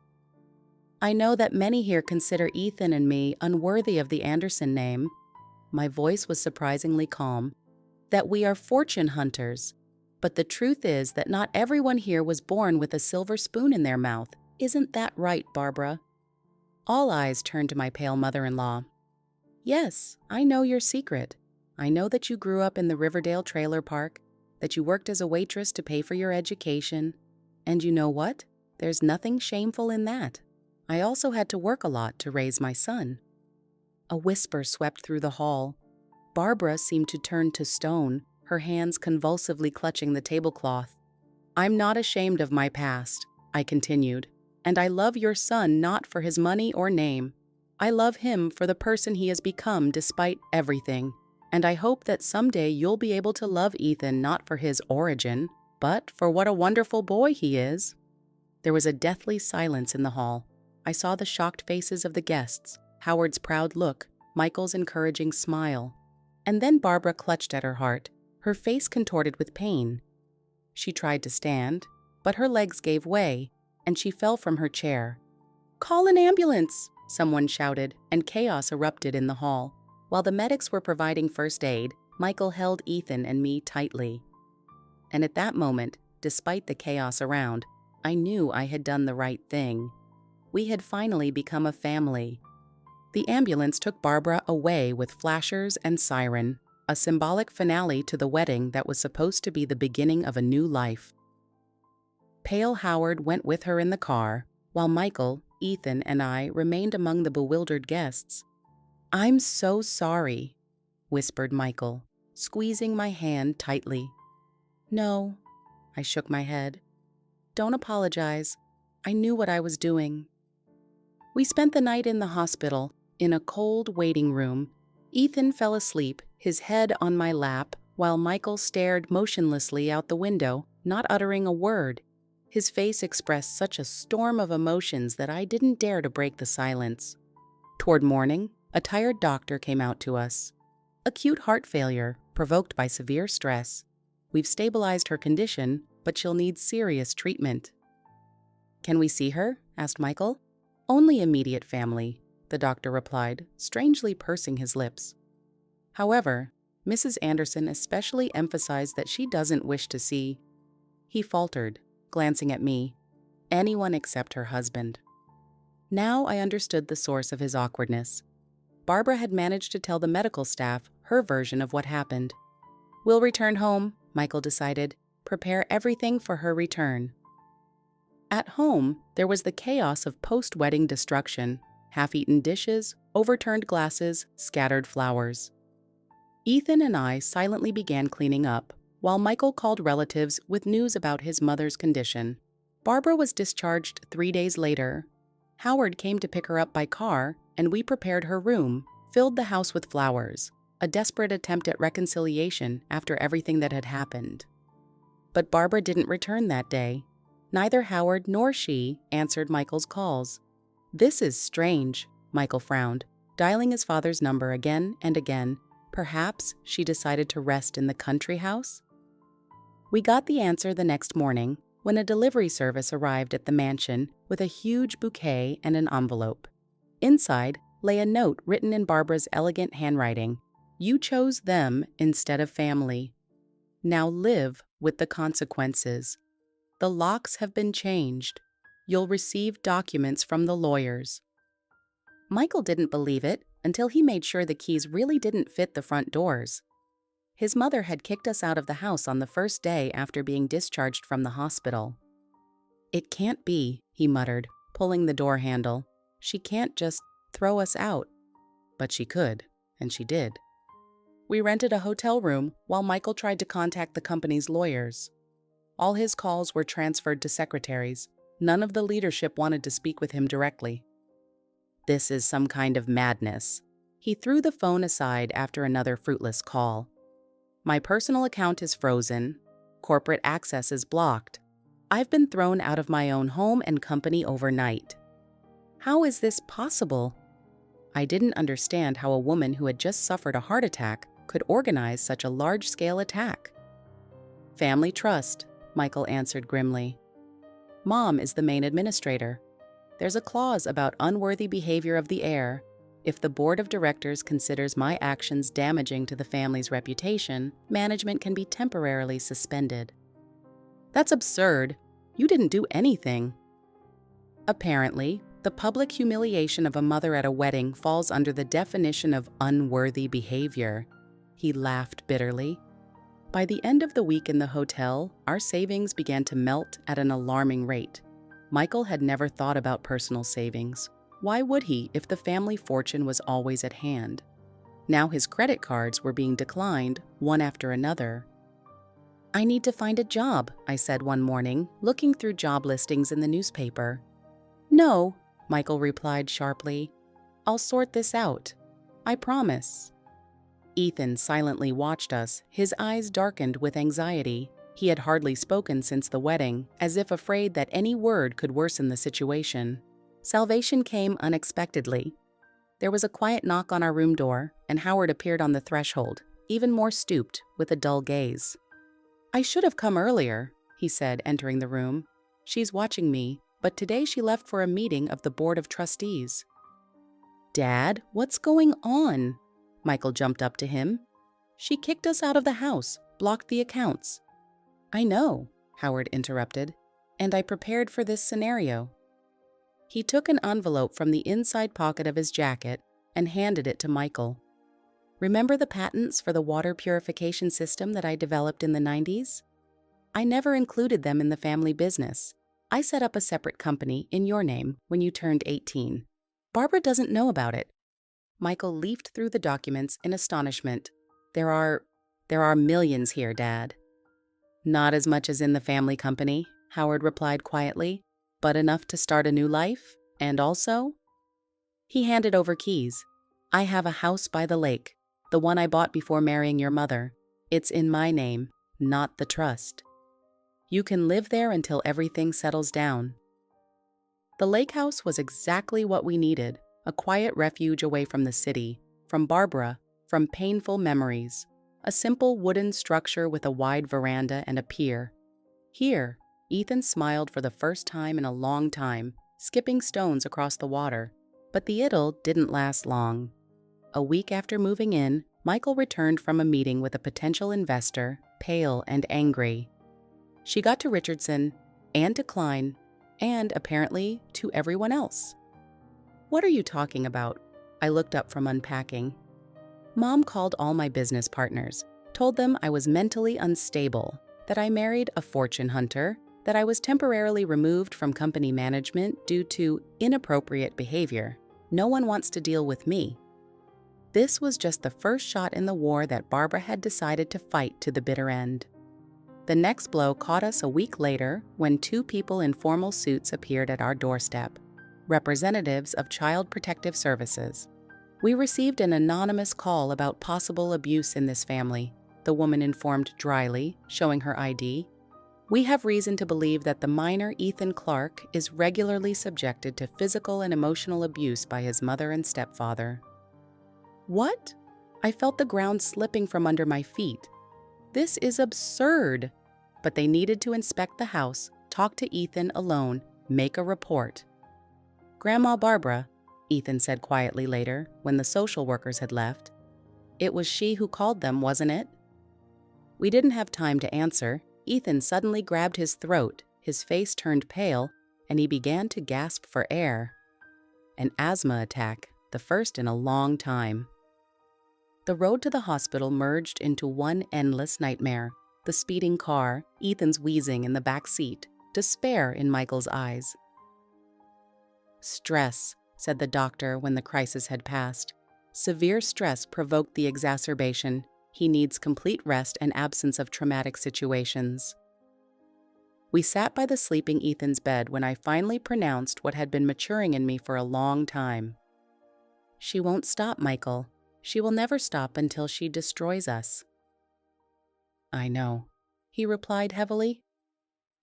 "I know that many here consider Ethan and me unworthy of the Anderson name." My voice was surprisingly calm. "That we are fortune hunters. But the truth is that not everyone here was born with a silver spoon in their mouth. Isn't that right, Barbara?" All eyes turned to my pale mother-in-law. "Yes, I know your secret. I know that you grew up in the Riverdale trailer park, that you worked as a waitress to pay for your education. And you know what? There's nothing shameful in that. I also had to work a lot to raise my son." A whisper swept through the hall. Barbara seemed to turn to stone, her hands convulsively clutching the tablecloth. "I'm not ashamed of my past," I continued, "and I love your son not for his money or name. I love him for the person he has become despite everything, and I hope that someday you'll be able to love Ethan not for his origin, but for what a wonderful boy he is." There was a deathly silence in the hall. I saw the shocked faces of the guests, Howard's proud look, Michael's encouraging smile. And then Barbara clutched at her heart, her face contorted with pain. She tried to stand, but her legs gave way, and she fell from her chair. "Call an ambulance!" someone shouted, and chaos erupted in the hall. While the medics were providing first aid, Michael held Ethan and me tightly. And at that moment, despite the chaos around, I knew I had done the right thing. We had finally become a family. The ambulance took Barbara away with flashers and siren, a symbolic finale to the wedding that was supposed to be the beginning of a new life. Pale Howard went with her in the car, while Michael, Ethan, and I remained among the bewildered guests. "I'm so sorry," whispered Michael, squeezing my hand tightly. "No," I shook my head. "Don't apologize. I knew what I was doing." We spent the night in the hospital, in a cold waiting room. Ethan fell asleep, his head on my lap, while Michael stared motionlessly out the window, not uttering a word. His face expressed such a storm of emotions that I didn't dare to break the silence. Toward morning, a tired doctor came out to us. "Acute heart failure, provoked by severe stress. We've stabilized her condition, but she'll need serious treatment." "Can we see her?" asked Michael. "Only immediate family," the doctor replied, strangely pursing his lips. However, Mrs. Anderson especially emphasized that she doesn't wish to see. He faltered, glancing at me. Anyone except her husband. Now I understood the source of his awkwardness. Barbara had managed to tell the medical staff her version of what happened. "We'll return home," Michael decided. "Prepare everything for her return." At home, there was the chaos of post-wedding destruction, half-eaten dishes, overturned glasses, scattered flowers. Ethan and I silently began cleaning up, while Michael called relatives with news about his mother's condition. Barbara was discharged 3 days later. Howard came to pick her up by car, and we prepared her room, filled the house with flowers, a desperate attempt at reconciliation after everything that had happened. But Barbara didn't return that day. Neither Howard nor she answered Michael's calls. "This is strange," Michael frowned, dialing his father's number again and again. Perhaps she decided to rest in the country house? We got the answer the next morning when a delivery service arrived at the mansion with a huge bouquet and an envelope. Inside lay a note written in Barbara's elegant handwriting. "You chose them instead of family. Now live with the consequences. The locks have been changed. You'll receive documents from the lawyers." Michael didn't believe it until he made sure the keys really didn't fit the front doors. His mother had kicked us out of the house on the first day after being discharged from the hospital. "It can't be," he muttered, pulling the door handle. "She can't just throw us out." But she could, and she did. We rented a hotel room while Michael tried to contact the company's lawyers. All his calls were transferred to secretaries. None of the leadership wanted to speak with him directly. This is some kind of madness. He threw the phone aside after another fruitless call. My personal account is frozen. Corporate access is blocked. I've been thrown out of my own home and company overnight. How is this possible? I didn't understand how a woman who had just suffered a heart attack could organize such a large-scale attack. Family trust, Michael answered grimly. Mom is the main administrator. There's a clause about unworthy behavior of the heir. If the board of directors considers my actions damaging to the family's reputation, management can be temporarily suspended. That's absurd. You didn't do anything. Apparently, the public humiliation of a mother at a wedding falls under the definition of unworthy behavior. He laughed bitterly. By the end of the week in the hotel, our savings began to melt at an alarming rate. Michael had never thought about personal savings. Why would he if the family fortune was always at hand? Now his credit cards were being declined, one after another. I need to find a job, I said one morning, looking through job listings in the newspaper. No, Michael replied sharply. I'll sort this out. I promise. Ethan silently watched us, his eyes darkened with anxiety. He had hardly spoken since the wedding, as if afraid that any word could worsen the situation. Salvation came unexpectedly. There was a quiet knock on our room door, and Howard appeared on the threshold, even more stooped, with a dull gaze. I should have come earlier, he said, entering the room. She's watching me, but today she left for a meeting of the Board of Trustees. Dad, what's going on? Michael jumped up to him. She kicked us out of the house, blocked the accounts. I know, Howard interrupted, and I prepared for this scenario. He took an envelope from the inside pocket of his jacket and handed it to Michael. Remember the patents for the water purification system that I developed in the 90s? I never included them in the family business. I set up a separate company in your name when you turned 18. Barbara doesn't know about it. Michael leafed through the documents in astonishment. There are millions here, Dad. Not as much as in the family company, Howard replied quietly, but enough to start a new life, and also? He handed over keys. I have a house by the lake, the one I bought before marrying your mother. It's in my name, not the trust. You can live there until everything settles down. The lake house was exactly what we needed, a quiet refuge away from the city, from Barbara, from painful memories, a simple wooden structure with a wide veranda and a pier. Here, Ethan smiled for the first time in a long time, skipping stones across the water. But the idyll didn't last long. A week after moving in, Michael returned from a meeting with a potential investor, pale and angry. She got to Richardson, and to Klein, and apparently to everyone else. What are you talking about? I looked up from unpacking. Mom called all my business partners, told them I was mentally unstable, that I married a fortune hunter, that I was temporarily removed from company management due to inappropriate behavior. No one wants to deal with me. This was just the first shot in the war that Barbara had decided to fight to the bitter end. The next blow caught us a week later when two people in formal suits appeared at our doorstep, representatives of Child Protective Services. We received an anonymous call about possible abuse in this family, the woman informed dryly, showing her ID. We have reason to believe that the minor Ethan Clark is regularly subjected to physical and emotional abuse by his mother and stepfather. What? I felt the ground slipping from under my feet. This is absurd. But they needed to inspect the house, talk to Ethan alone, make a report. Grandma Barbara, Ethan said quietly later, when the social workers had left. It was she who called them, wasn't it? We didn't have time to answer. Ethan suddenly grabbed his throat, his face turned pale, and he began to gasp for air. An asthma attack, the first in a long time. The road to the hospital merged into one endless nightmare. The speeding car, Ethan's wheezing in the back seat, despair in Michael's eyes. Stress, said the doctor when the crisis had passed. Severe stress provoked the exacerbation. He needs complete rest and absence of traumatic situations. We sat by the sleeping Ethan's bed when I finally pronounced what had been maturing in me for a long time. "She won't stop, Michael. She will never stop until she destroys us." "I know," he replied heavily.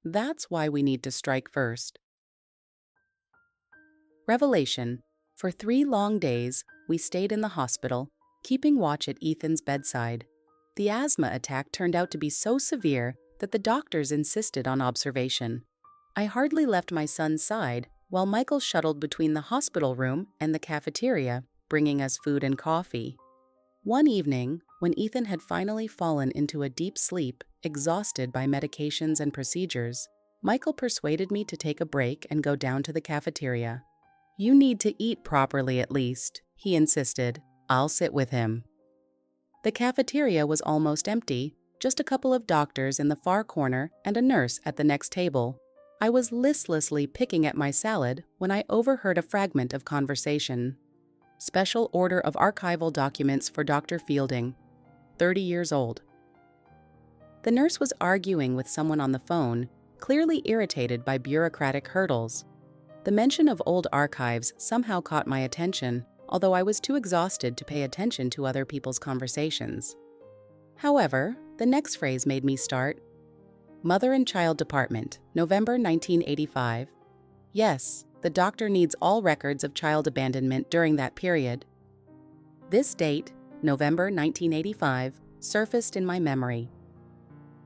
"That's why we need to strike first." Revelation. For 3 long days, we stayed in the hospital, keeping watch at Ethan's bedside. The asthma attack turned out to be so severe that the doctors insisted on observation. I hardly left my son's side while Michael shuttled between the hospital room and the cafeteria, bringing us food and coffee. One evening, when Ethan had finally fallen into a deep sleep, exhausted by medications and procedures, Michael persuaded me to take a break and go down to the cafeteria. "You need to eat properly at least," he insisted. "I'll sit with him." The cafeteria was almost empty, just a couple of doctors in the far corner and a nurse at the next table. I was listlessly picking at my salad when I overheard a fragment of conversation. "Special order of archival documents for Dr. Fielding, 30 years old." The nurse was arguing with someone on the phone, clearly irritated by bureaucratic hurdles. The mention of old archives somehow caught my attention, although I was too exhausted to pay attention to other people's conversations. However, the next phrase made me start. "Mother and Child Department, November 1985. Yes, the doctor needs all records of child abandonment during that period." This date, November 1985, surfaced in my memory.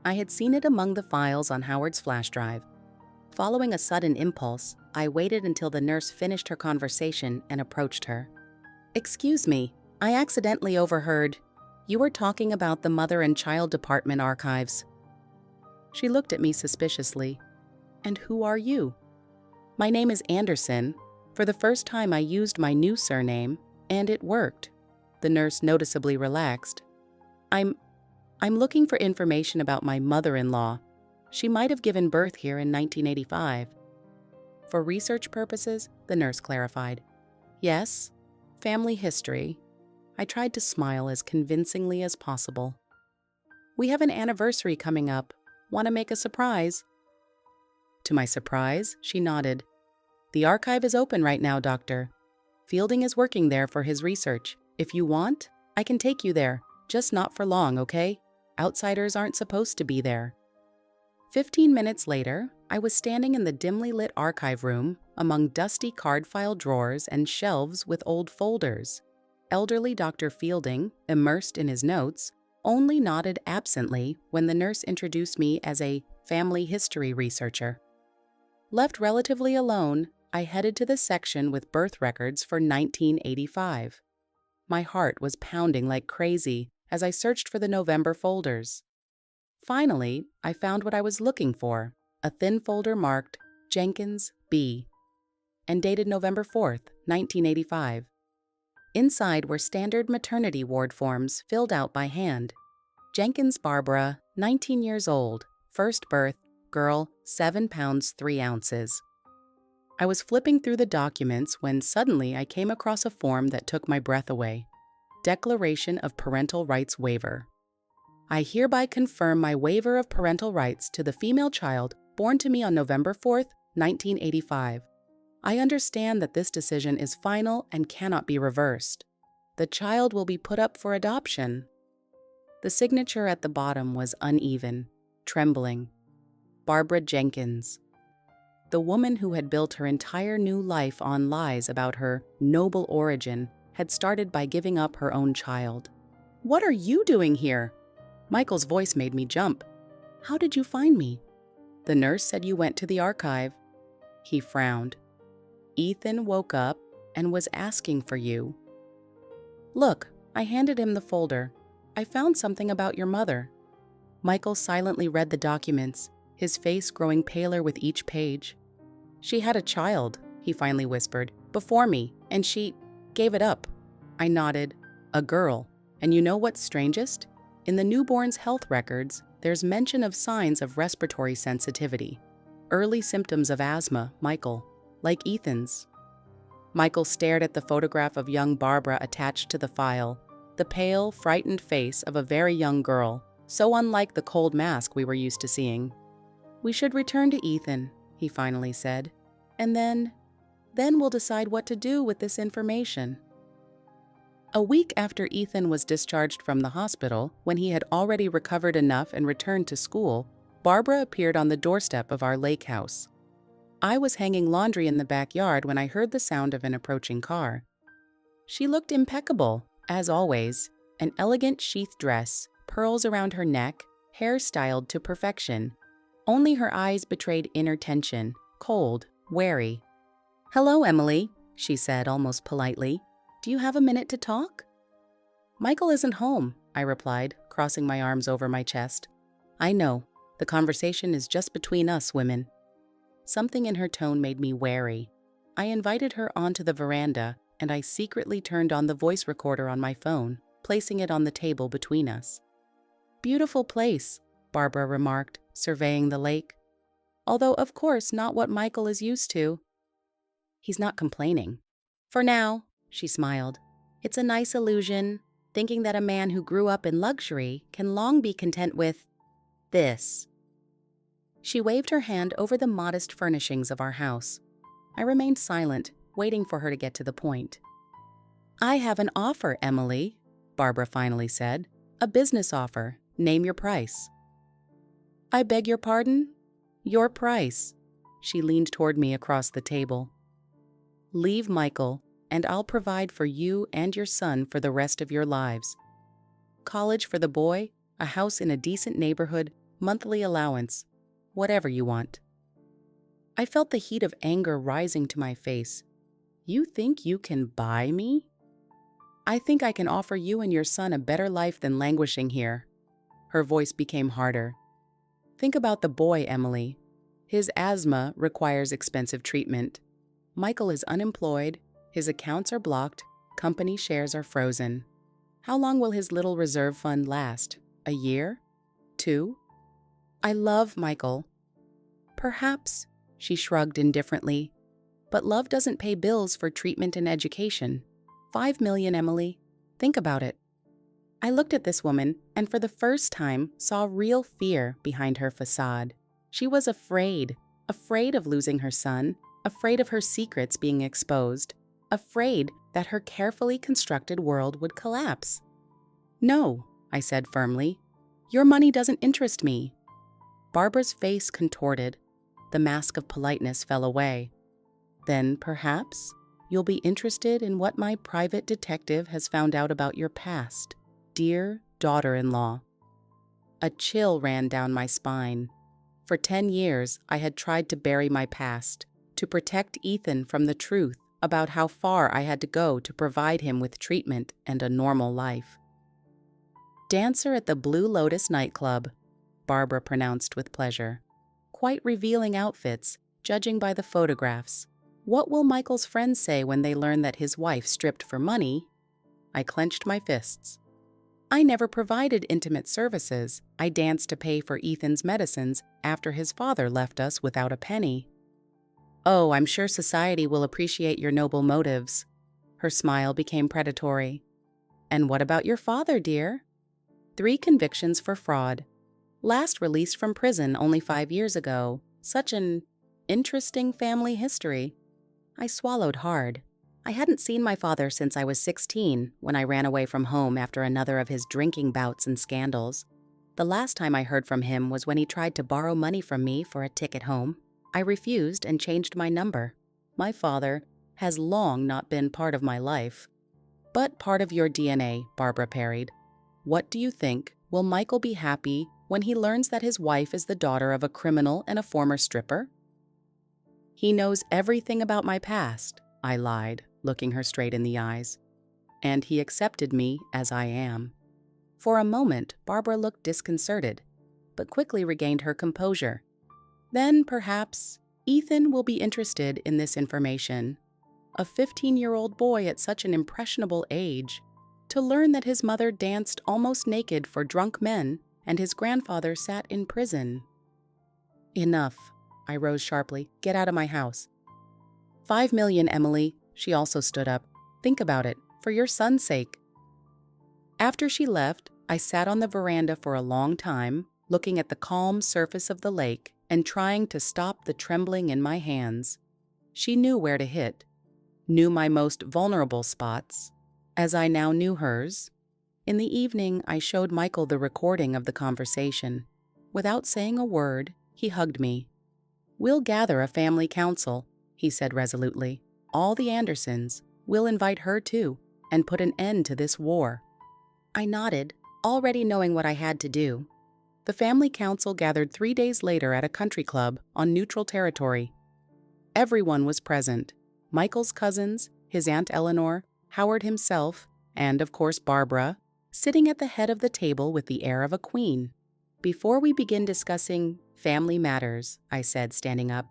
I had seen it among the files on Howard's flash drive. Following a sudden impulse, I waited until the nurse finished her conversation and approached her. "Excuse me, I accidentally overheard. You were talking about the Mother and Child Department archives." She looked at me suspiciously. "And who are you?" "My name is Anderson. For the first time I used my new surname, and it worked." The nurse noticeably relaxed. I'm looking for information about my mother-in-law. She might have given birth here in 1985. "For research purposes," the nurse clarified. "Yes, family history." I tried to smile as convincingly as possible. "We have an anniversary coming up. Want to make a surprise?" To my surprise, she nodded. "The archive is open right now, Doctor. Fielding is working there for his research. If you want, I can take you there, just not for long, okay? Outsiders aren't supposed to be there." 15 minutes later, I was standing in the dimly lit archive room among dusty card file drawers and shelves with old folders. Elderly Dr. Fielding, immersed in his notes, only nodded absently when the nurse introduced me as a family history researcher. Left relatively alone, I headed to the section with birth records for 1985. My heart was pounding like crazy as I searched for the November folders. Finally, I found what I was looking for, a thin folder marked Jenkins B. and dated November 4th, 1985. Inside were standard maternity ward forms filled out by hand. Jenkins Barbara, 19 years old, first birth, girl, 7 pounds 3 ounces. I was flipping through the documents when suddenly I came across a form that took my breath away. Declaration of Parental Rights Waiver. "I hereby confirm my waiver of parental rights to the female child born to me on November 4th, 1985. I understand that this decision is final and cannot be reversed. The child will be put up for adoption." The signature at the bottom was uneven, trembling. Barbara Jenkins. The woman who had built her entire new life on lies about her noble origin had started by giving up her own child. "What are you doing here?" Michael's voice made me jump. "How did you find me?" "The nurse said you went to the archive." He frowned. "Ethan woke up and was asking for you." "Look," I handed him the folder. "I found something about your mother." Michael silently read the documents, his face growing paler with each page. "She had a child," he finally whispered, "before me, and she gave it up." I nodded. "A girl. And you know what's strangest? In the newborn's health records, there's mention of signs of respiratory sensitivity. Early symptoms of asthma, Michael, like Ethan's." Michael stared at the photograph of young Barbara attached to the file, the pale, frightened face of a very young girl, so unlike the cold mask we were used to seeing. "We should return to Ethan," he finally said, "and then we'll decide what to do with this information." A week after Ethan was discharged from the hospital, when he had already recovered enough and returned to school, Barbara appeared on the doorstep of our lake house. I was hanging laundry in the backyard when I heard the sound of an approaching car. She looked impeccable, as always, an elegant sheath dress, pearls around her neck, hair styled to perfection. Only her eyes betrayed inner tension, cold, wary. "Hello, Emily," she said almost politely. "Do you have a minute to talk?" "Michael isn't home," I replied, crossing my arms over my chest. "I know. The conversation is just between us women." Something in her tone made me wary. I invited her onto the veranda, and I secretly turned on the voice recorder on my phone, placing it on the table between us. "Beautiful place," Barbara remarked, surveying the lake. "Although, of course, not what Michael is used to." "He's not complaining." "For now," she smiled. "It's a nice illusion, thinking that a man who grew up in luxury can long be content with this." She waved her hand over the modest furnishings of our house. I remained silent, waiting for her to get to the point. "I have an offer, Emily," Barbara finally said. "A business offer. Name your price." "I beg your pardon?" "Your price." She leaned toward me across the table. "Leave Michael, and I'll provide for you and your son for the rest of your lives. College for the boy, a house in a decent neighborhood, monthly allowance, whatever you want." I felt the heat of anger rising to my face. "You think you can buy me?" "I think I can offer you and your son a better life than languishing here." Her voice became harder. "Think about the boy, Emily. His asthma requires expensive treatment. Michael is unemployed, his accounts are blocked, company shares are frozen. How long will his little reserve fund last? A year? 2? I love Michael." "Perhaps," she shrugged indifferently, "but love doesn't pay bills for treatment and education. 5 million, Emily. Think about it." I looked at this woman and for the first time saw real fear behind her facade. She was afraid of losing her son, afraid of her secrets being exposed, afraid that her carefully constructed world would collapse. "No," I said firmly. "Your money doesn't interest me." Barbara's face contorted. The mask of politeness fell away. "Then perhaps you'll be interested in what my private detective has found out about your past, dear daughter-in-law." A chill ran down my spine. For 10 years, I had tried to bury my past, to protect Ethan from the truth about how far I had to go to provide him with treatment and a normal life. "Dancer at the Blue Lotus nightclub," Barbara pronounced with pleasure. "Quite revealing outfits, judging by the photographs. What will Michael's friends say when they learn that his wife stripped for money?" I clenched my fists. "I never provided intimate services. I danced to pay for Ethan's medicines after his father left us without a penny." "Oh, I'm sure society will appreciate your noble motives." Her smile became predatory. "And what about your father, dear?" 3 convictions for fraud. Last released from prison only 5 years ago. Such an interesting family history." I swallowed hard. I hadn't seen my father since I was 16, when I ran away from home after another of his drinking bouts and scandals. The last time I heard from him was when he tried to borrow money from me for a ticket home. I refused and changed my number. My father has long not been part of my life. "But part of your DNA," Barbara parried. "What do you think? Will Michael be happy when he learns that his wife is the daughter of a criminal and a former stripper?" "He knows everything about my past," I lied, looking her straight in the eyes. "And he accepted me as I am." For a moment, Barbara looked disconcerted, but quickly regained her composure. "Then, perhaps, Ethan will be interested in this information. A 15-year-old boy at such an impressionable age. To learn that his mother danced almost naked for drunk men and his grandfather sat in prison." "Enough." I rose sharply. "Get out of my house." 5 million, Emily." She also stood up. "Think about it, for your son's sake." After she left, I sat on the veranda for a long time, looking at the calm surface of the lake and trying to stop the trembling in my hands. She knew where to hit, knew my most vulnerable spots, as I now knew hers. In the evening, I showed Michael the recording of the conversation. Without saying a word, he hugged me. "We'll gather a family council," he said resolutely. "All the Andersons. We'll invite her too, and put an end to this war." I nodded, already knowing what I had to do. The family council gathered 3 days later at a country club on neutral territory. Everyone was present: Michael's cousins, his Aunt Eleanor, Howard himself, and, of course, Barbara, sitting at the head of the table with the air of a queen. "Before we begin discussing family matters," I said, standing up,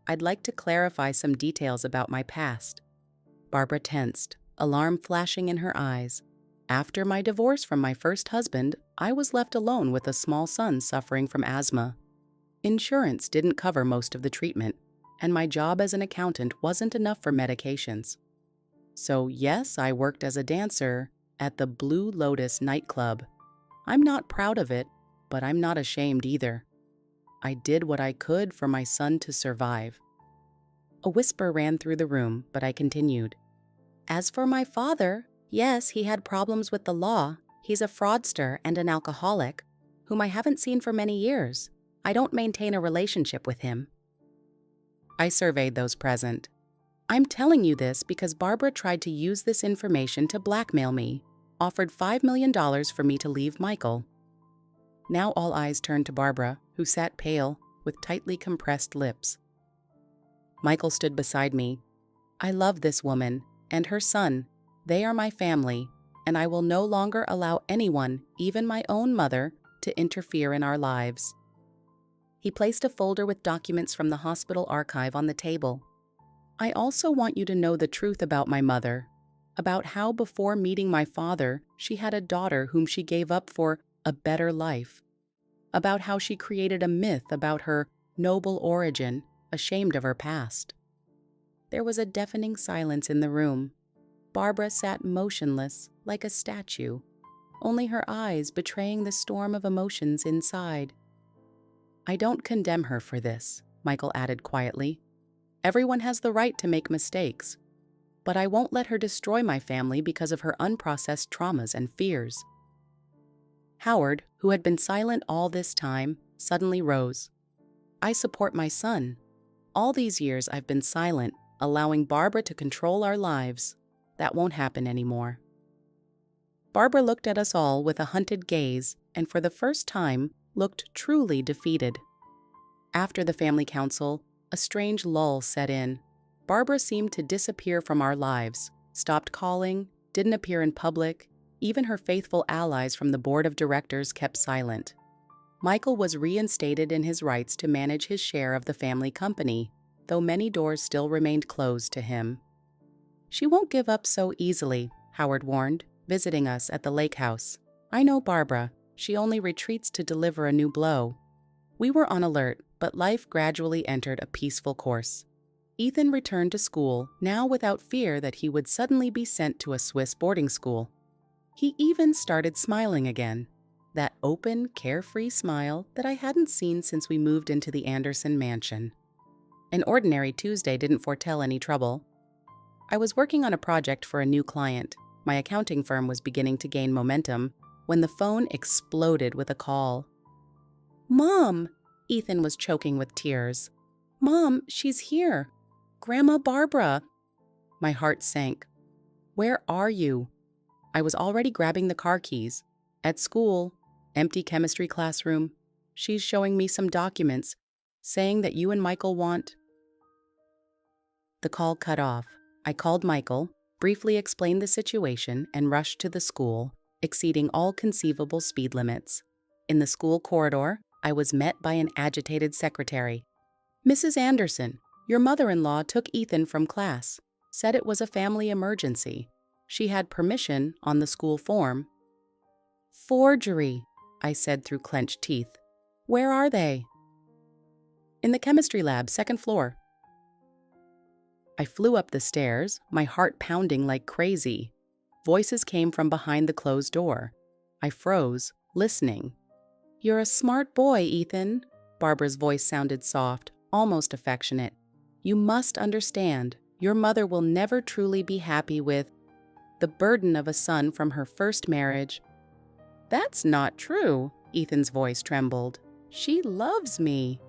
"I'd like to clarify some details about my past." Barbara tensed, alarm flashing in her eyes. After my divorce from my first husband, I was left alone with a small son suffering from asthma. Insurance didn't cover most of the treatment, and my job as an accountant wasn't enough for medications. So yes, I worked as a dancer at the Blue Lotus nightclub. I'm not proud of it, but I'm not ashamed either. I did what I could for my son to survive. A whisper ran through the room, but I continued. "As for my father, yes, he had problems with the law. He's a fraudster and an alcoholic, whom I haven't seen for many years. I don't maintain a relationship with him." I surveyed those present. "I'm telling you this because Barbara tried to use this information to blackmail me, offered $5 million for me to leave Michael." Now all eyes turned to Barbara, who sat pale, with tightly compressed lips. Michael stood beside me. "I love this woman and her son. They are my family, and I will no longer allow anyone, even my own mother, to interfere in our lives." He placed a folder with documents from the hospital archive on the table. "I also want you to know the truth about my mother, about how before meeting my father, she had a daughter whom she gave up for a better life, about how she created a myth about her noble origin, ashamed of her past." There was a deafening silence in the room. Barbara sat motionless, like a statue, only her eyes betraying the storm of emotions inside. "I don't condemn her for this," Michael added quietly. "Everyone has the right to make mistakes, but I won't let her destroy my family because of her unprocessed traumas and fears." Howard, who had been silent all this time, suddenly rose. "I support my son. All these years I've been silent, allowing Barbara to control our lives. That won't happen anymore." Barbara looked at us all with a hunted gaze and for the first time looked truly defeated. After the family council, a strange lull set in. Barbara seemed to disappear from our lives, stopped calling, didn't appear in public. Even her faithful allies from the board of directors kept silent. Michael was reinstated in his rights to manage his share of the family company, though many doors still remained closed to him. "She won't give up so easily," Howard warned, visiting us at the lake house. "I know Barbara. She only retreats to deliver a new blow." We were on alert, but life gradually entered a peaceful course. Ethan returned to school, now without fear that he would suddenly be sent to a Swiss boarding school. He even started smiling again, that open, carefree smile that I hadn't seen since we moved into the Anderson mansion. An ordinary Tuesday didn't foretell any trouble. I was working on a project for a new client. My accounting firm was beginning to gain momentum when the phone exploded with a call. "Mom!" Ethan was choking with tears. "Mom, she's here. Grandma Barbara." My heart sank. "Where are you?" I was already grabbing the car keys. "At school, empty chemistry classroom. She's showing me some documents, saying that you and Michael want—" The call cut off. I called Michael, briefly explained the situation, and rushed to the school, exceeding all conceivable speed limits. In the school corridor, I was met by an agitated secretary. "Mrs. Anderson, your mother-in-law took Ethan from class, said it was a family emergency. She had permission on the school form." "Forgery," I said through clenched teeth. "Where are they?" "In the chemistry lab, second floor." I flew up the stairs, my heart pounding like crazy. Voices came from behind the closed door. I froze, listening. "You're a smart boy, Ethan." Barbara's voice sounded soft, almost affectionate. "You must understand, your mother will never truly be happy with the burden of a son from her first marriage." "That's not true," Ethan's voice trembled. "She loves me."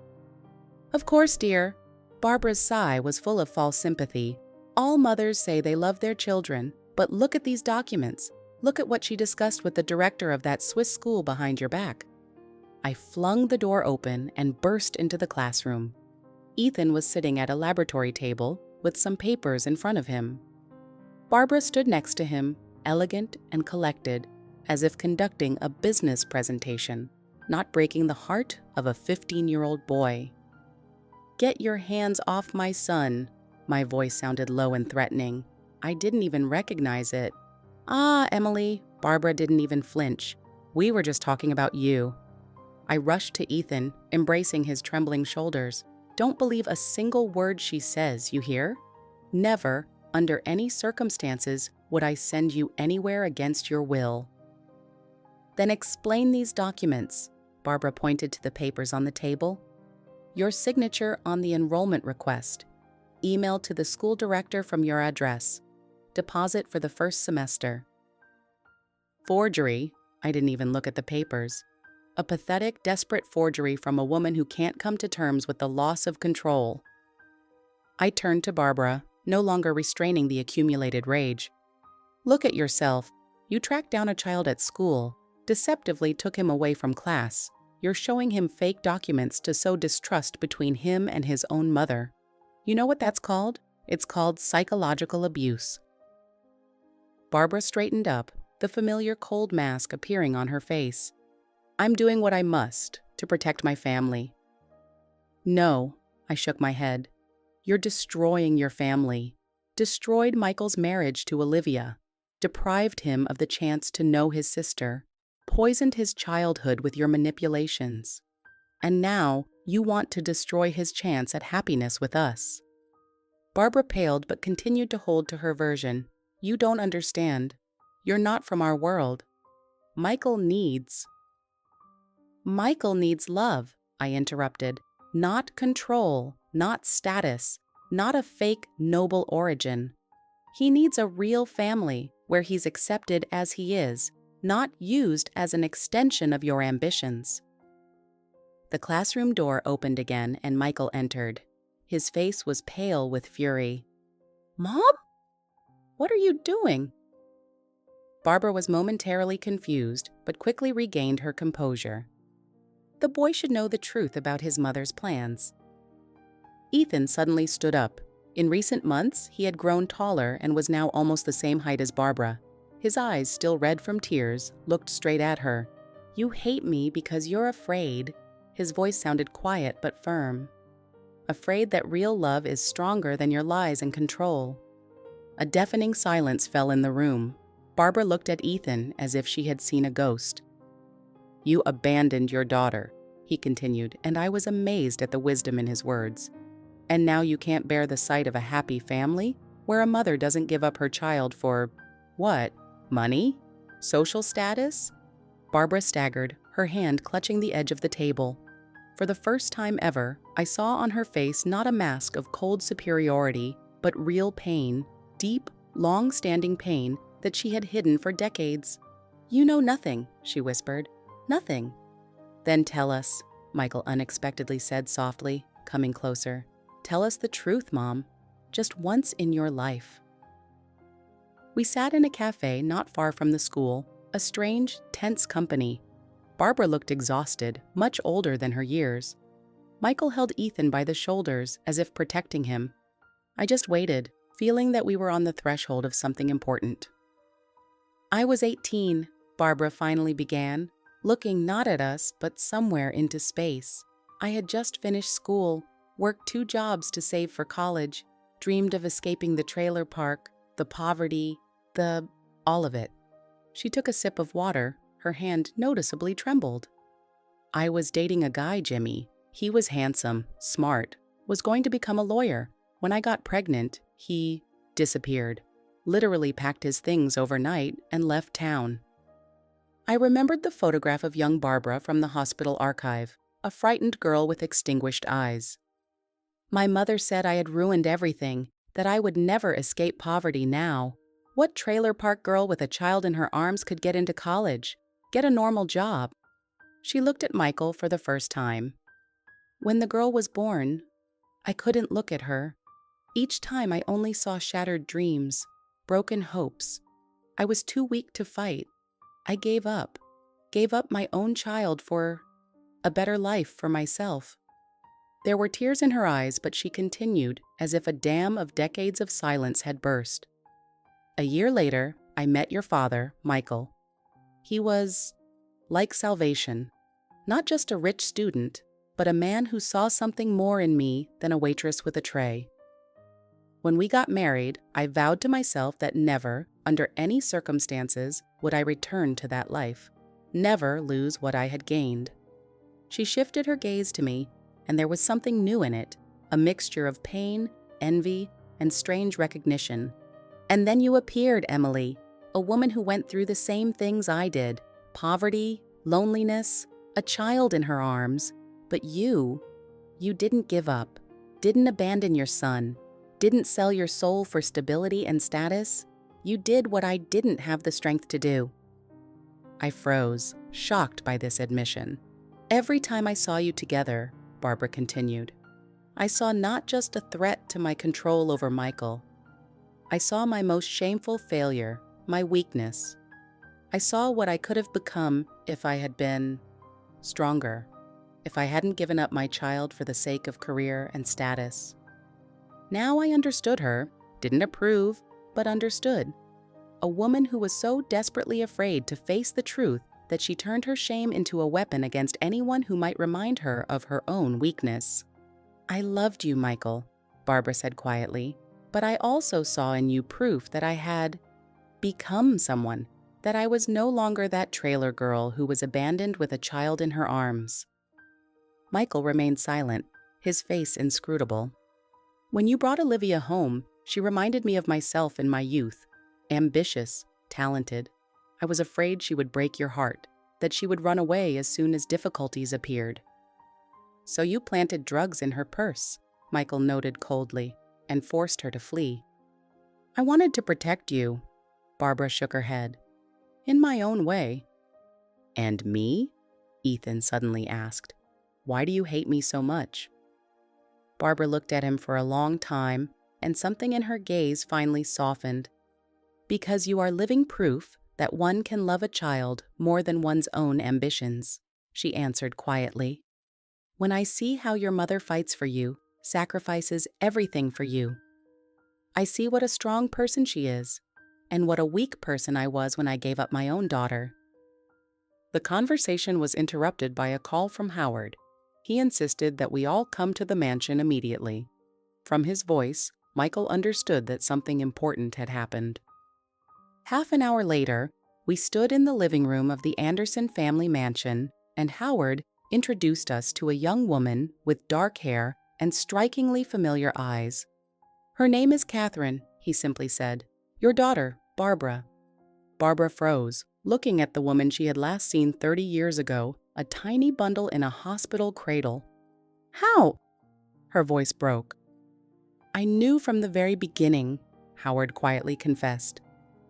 "Of course, dear." Barbara's sigh was full of false sympathy. "All mothers say they love their children, but look at these documents. Look at what she discussed with the director of that Swiss school behind your back." I flung the door open and burst into the classroom. Ethan was sitting at a laboratory table with some papers in front of him. Barbara stood next to him, elegant and collected, as if conducting a business presentation, not breaking the heart of a 15-year-old boy. "Get your hands off my son." My voice sounded low and threatening. I didn't even recognize it. "Ah, Emily," Barbara didn't even flinch. "We were just talking about you." I rushed to Ethan, embracing his trembling shoulders. "Don't believe a single word she says, you hear? Never, under any circumstances, would I send you anywhere against your will." "Then explain these documents." Barbara pointed to the papers on the table. "Your signature on the enrollment request. Email to the school director from your address. Deposit for the first semester." Forgery. I didn't even look at the papers. A pathetic, desperate forgery from a woman who can't come to terms with the loss of control. I turned to Barbara, no longer restraining the accumulated rage. "Look at yourself. You tracked down a child at school, deceptively took him away from class. You're showing him fake documents to sow distrust between him and his own mother. You know what that's called? It's called psychological abuse." Barbara straightened up, the familiar cold mask appearing on her face. "I'm doing what I must to protect my family." "No," I shook my head. "You're destroying your family. Destroyed Michael's marriage to Olivia. Deprived him of the chance to know his sister. Poisoned his childhood with your manipulations. And now you want to destroy his chance at happiness with us." Barbara paled but continued to hold to her version. "You don't understand. You're not from our world. Michael needs love," I interrupted. "Not control, not status, not a fake noble origin. He needs a real family where he's accepted as he is, not used as an extension of your ambitions." The classroom door opened again and Michael entered. His face was pale with fury. "Mom? What are you doing?" Barbara was momentarily confused, but quickly regained her composure. The boy should know the truth about his mother's plans. Ethan suddenly stood up. In recent months, he had grown taller and was now almost the same height as Barbara. His eyes, still red from tears, looked straight at her. "You hate me because you're afraid." His voice sounded quiet but firm. "Afraid that real love is stronger than your lies and control." A deafening silence fell in the room. Barbara looked at Ethan as if she had seen a ghost. "You abandoned your daughter," he continued, and I was amazed at the wisdom in his words. "And now you can't bear the sight of a happy family, where a mother doesn't give up her child for, what, money? Social status?" Barbara staggered, her hand clutching the edge of the table. For the first time ever, I saw on her face not a mask of cold superiority, but real pain, deep, long-standing pain that she had hidden for decades. "You know nothing," she whispered. "Nothing." "Then tell us," Michael unexpectedly said softly, coming closer. "Tell us the truth, Mom. Just once in your life." We sat in a cafe not far from the school, a strange, tense company. Barbara looked exhausted, much older than her years. Michael held Ethan by the shoulders as if protecting him. I just waited, feeling that we were on the threshold of something important. "I was 18, Barbara finally began, looking not at us but somewhere into space. I had just finished school, worked 2 jobs to save for college, dreamed of escaping the trailer park, the poverty, all of it." She took a sip of water. Her hand noticeably trembled. "I was dating a guy, Jimmy. He was handsome, smart, was going to become a lawyer. When I got pregnant, he disappeared. Literally packed his things overnight and left town." I remembered the photograph of young Barbara from the hospital archive. a frightened girl with extinguished eyes. My mother said I had ruined everything, that I would never escape poverty now. What trailer park girl with a child in her arms could get into college, get a normal job? She looked at Michael for the first time. When the girl was born, I couldn't look at her. Each time I only saw shattered dreams, broken hopes. I was too weak to fight. I gave up my own child for a better life for myself. There were tears in her eyes, but she continued as if a dam of decades of silence had burst. A year later, I met your father, Michael. He was like salvation, not just a rich student, but a man who saw something more in me than a waitress with a tray. When we got married, I vowed to myself that never, under any circumstances, would I return to that life, never lose what I had gained. She shifted her gaze to me, and there was something new in it, a mixture of pain, envy, and strange recognition. And then you appeared, Emily, a woman who went through the same things I did, poverty, loneliness, a child in her arms. But you didn't give up, didn't abandon your son, didn't sell your soul for stability and status. You did what I didn't have the strength to do. I froze, shocked by this admission. Every time I saw you together, Barbara continued, I saw not just a threat to my control over Michael. I saw my most shameful failure, my weakness. I saw what I could have become if I had been stronger, if I hadn't given up my child for the sake of career and status. Now I understood her, didn't approve, but understood. A woman who was so desperately afraid to face the truth that she turned her shame into a weapon against anyone who might remind her of her own weakness. I loved you, Michael, Barbara said quietly, but I also saw in you proof that I had become someone, that I was no longer that trailer girl who was abandoned with a child in her arms. Michael remained silent, his face inscrutable. When you brought Olivia home, she reminded me of myself in my youth, ambitious, talented. I was afraid she would break your heart, that she would run away as soon as difficulties appeared. So you planted drugs in her purse, Michael noted coldly, and forced her to flee. I wanted to protect you. Barbara shook her head. In my own way. And me? Ethan suddenly asked. Why do you hate me so much? Barbara looked at him for a long time, and something in her gaze finally softened. Because you are living proof that one can love a child more than one's own ambitions, she answered quietly. When I see how your mother fights for you, sacrifices everything for you, I see what a strong person she is, and what a weak person I was when I gave up my own daughter. The conversation was interrupted by a call from Howard. He insisted that we all come to the mansion immediately. From his voice, Michael understood that something important had happened. Half an hour later, we stood in the living room of the Anderson family mansion, and Howard introduced us to a young woman with dark hair and strikingly familiar eyes. Her name is Catherine, he simply said. Your daughter, Barbara. Barbara froze, looking at the woman she had last seen 30 years ago, a tiny bundle in a hospital cradle. How? Her voice broke. I knew from the very beginning, Howard quietly confessed.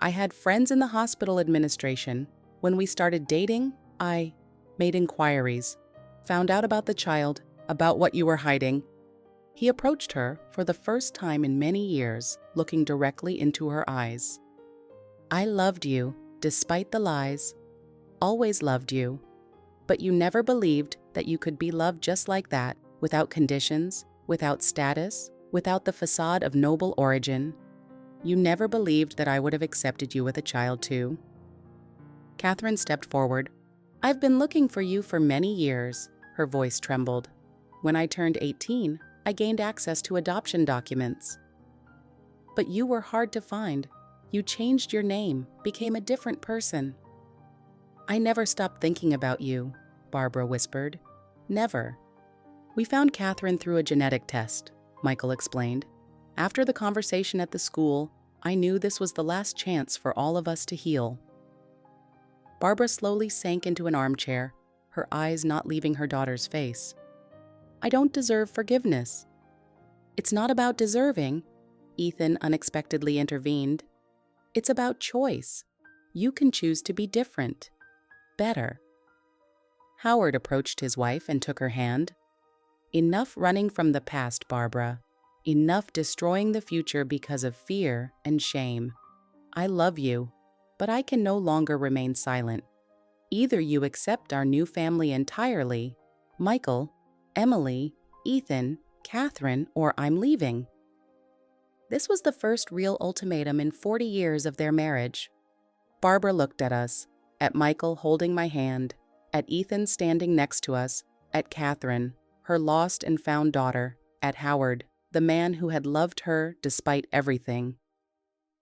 I had friends in the hospital administration. When we started dating, I made inquiries, found out about the child, about what you were hiding. He approached her for the first time in many years, looking directly into her eyes. I loved you, despite the lies, always loved you, but you never believed that you could be loved just like that, without conditions, without status, without the facade of noble origin. You never believed that I would have accepted you with a child too. Catherine stepped forward. I've been looking for you for many years, her voice trembled. When I turned 18, I gained access to adoption documents. But you were hard to find. You changed your name, became a different person. I never stopped thinking about you, Barbara whispered. Never. We found Catherine through a genetic test, Michael explained. After the conversation at the school, I knew this was the last chance for all of us to heal. Barbara slowly sank into an armchair, her eyes not leaving her daughter's face. "I don't deserve forgiveness." "It's not about deserving," Ethan unexpectedly intervened. "It's about choice. You can choose to be different, better." Howard approached his wife and took her hand. "Enough running from the past, Barbara. Enough destroying the future because of fear and shame. I love you, but I can no longer remain silent. Either you accept our new family entirely, Michael, Emily, Ethan, Catherine, or I'm leaving." This was the first real ultimatum in 40 years of their marriage. Barbara looked at us, at Michael holding my hand, at Ethan standing next to us, at Catherine, her lost and found daughter, at Howard, the man who had loved her despite everything.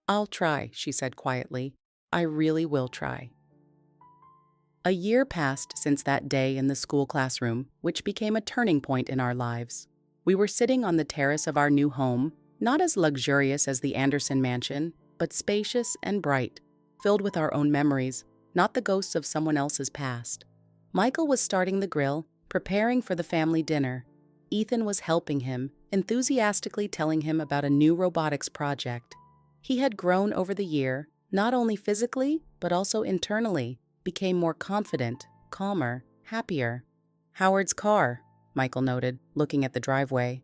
"I'll try," she said quietly. "I really will try." A year passed since that day in the school classroom, which became a turning point in our lives. We were sitting on the terrace of our new home, not as luxurious as the Anderson mansion, but spacious and bright, filled with our own memories, not the ghosts of someone else's past. Michael was starting the grill, preparing for the family dinner. Ethan was helping him, enthusiastically telling him about a new robotics project. He had grown over the year, not only physically, but also internally, became more confident, calmer, happier. "Howard's car," Michael noted, looking at the driveway.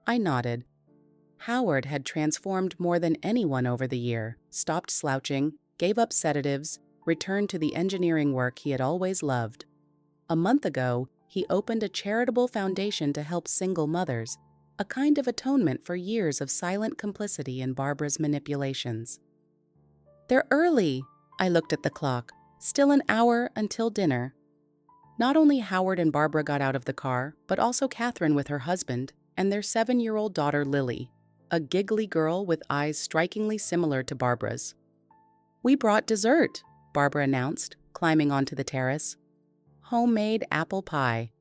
I nodded. Howard had transformed more than anyone over the year, stopped slouching, gave up sedatives, returned to the engineering work he had always loved. A month ago, he opened a charitable foundation to help single mothers, a kind of atonement for years of silent complicity in Barbara's manipulations. "They're early," I looked at the clock. "Still an hour until dinner." Not only Howard and Barbara got out of the car, but also Catherine with her husband and their 7-year-old daughter Lily, a giggly girl with eyes strikingly similar to Barbara's. "We brought dessert," Barbara announced, climbing onto the terrace. "Homemade apple pie."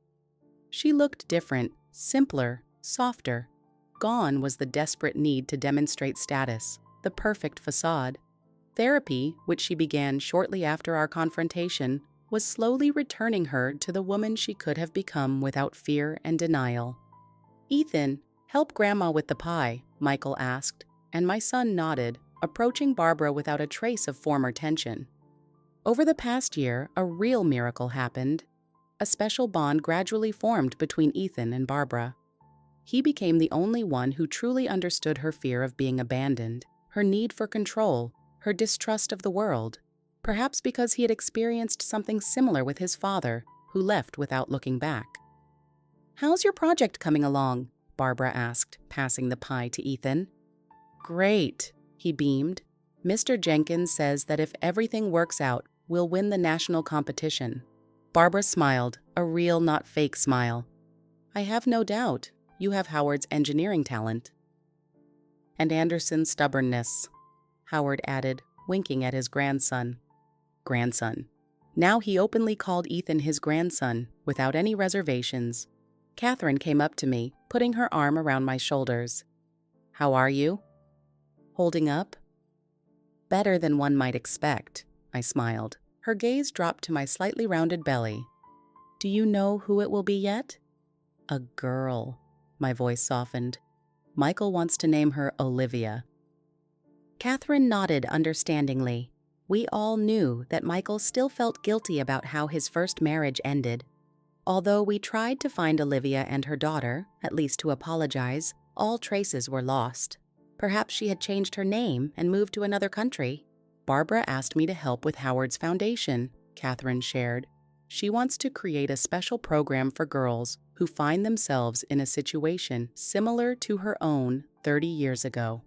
She looked different, simpler, softer. Gone was the desperate need to demonstrate status, the perfect facade. Therapy, which she began shortly after our confrontation, was slowly returning her to the woman she could have become without fear and denial. "Ethan, help Grandma with the pie," Michael asked, and my son nodded, approaching Barbara without a trace of former tension. Over the past year, a real miracle happened. A special bond gradually formed between Ethan and Barbara. He became the only one who truly understood her fear of being abandoned, her need for control, her distrust of the world, perhaps because he had experienced something similar with his father, who left without looking back. "How's your project coming along?" Barbara asked, passing the pie to Ethan. "Great," he beamed. "Mr. Jenkins says that if everything works out, we'll win the national competition." Barbara smiled, a real, not fake smile. "I have no doubt. You have Howard's engineering talent." "And Anderson's stubbornness," Howard added, winking at his grandson. Grandson. Now he openly called Ethan his grandson, without any reservations. Catherine came up to me, putting her arm around my shoulders. "How are you?" "Holding up?" "Better than one might expect," I smiled. Her gaze dropped to my slightly rounded belly. "Do you know who it will be yet?" "A girl," my voice softened. "Michael wants to name her Olivia." Catherine nodded understandingly. We all knew that Michael still felt guilty about how his first marriage ended. Although we tried to find Olivia and her daughter, at least to apologize, all traces were lost. Perhaps she had changed her name and moved to another country. "Barbara asked me to help with Howard's foundation," Catherine shared. "She wants to create a special program for girls who find themselves in a situation similar to her own 30 years ago."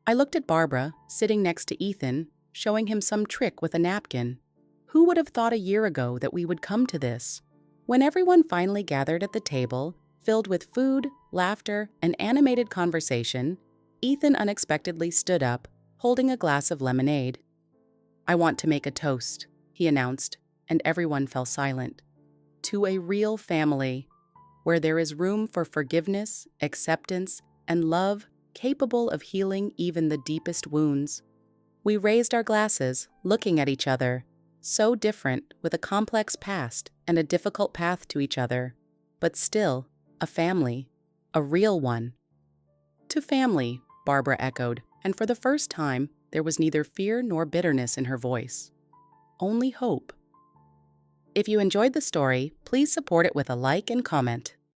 I looked at Barbara, sitting next to Ethan, showing him some trick with a napkin. Who would have thought a year ago that we would come to this? When everyone finally gathered at the table, filled with food, laughter, and animated conversation, Ethan unexpectedly stood up, holding a glass of lemonade. "I want to make a toast," he announced, and everyone fell silent. "To a real family, where there is room for forgiveness, acceptance, and love capable of healing even the deepest wounds." We raised our glasses, looking at each other, So different, with a complex past and a difficult path to each other, but still, a family, a real one. To family, Barbara echoed, and for the first time, there was neither fear nor bitterness in her voice. Only hope. If you enjoyed the story, please support it with a like and comment.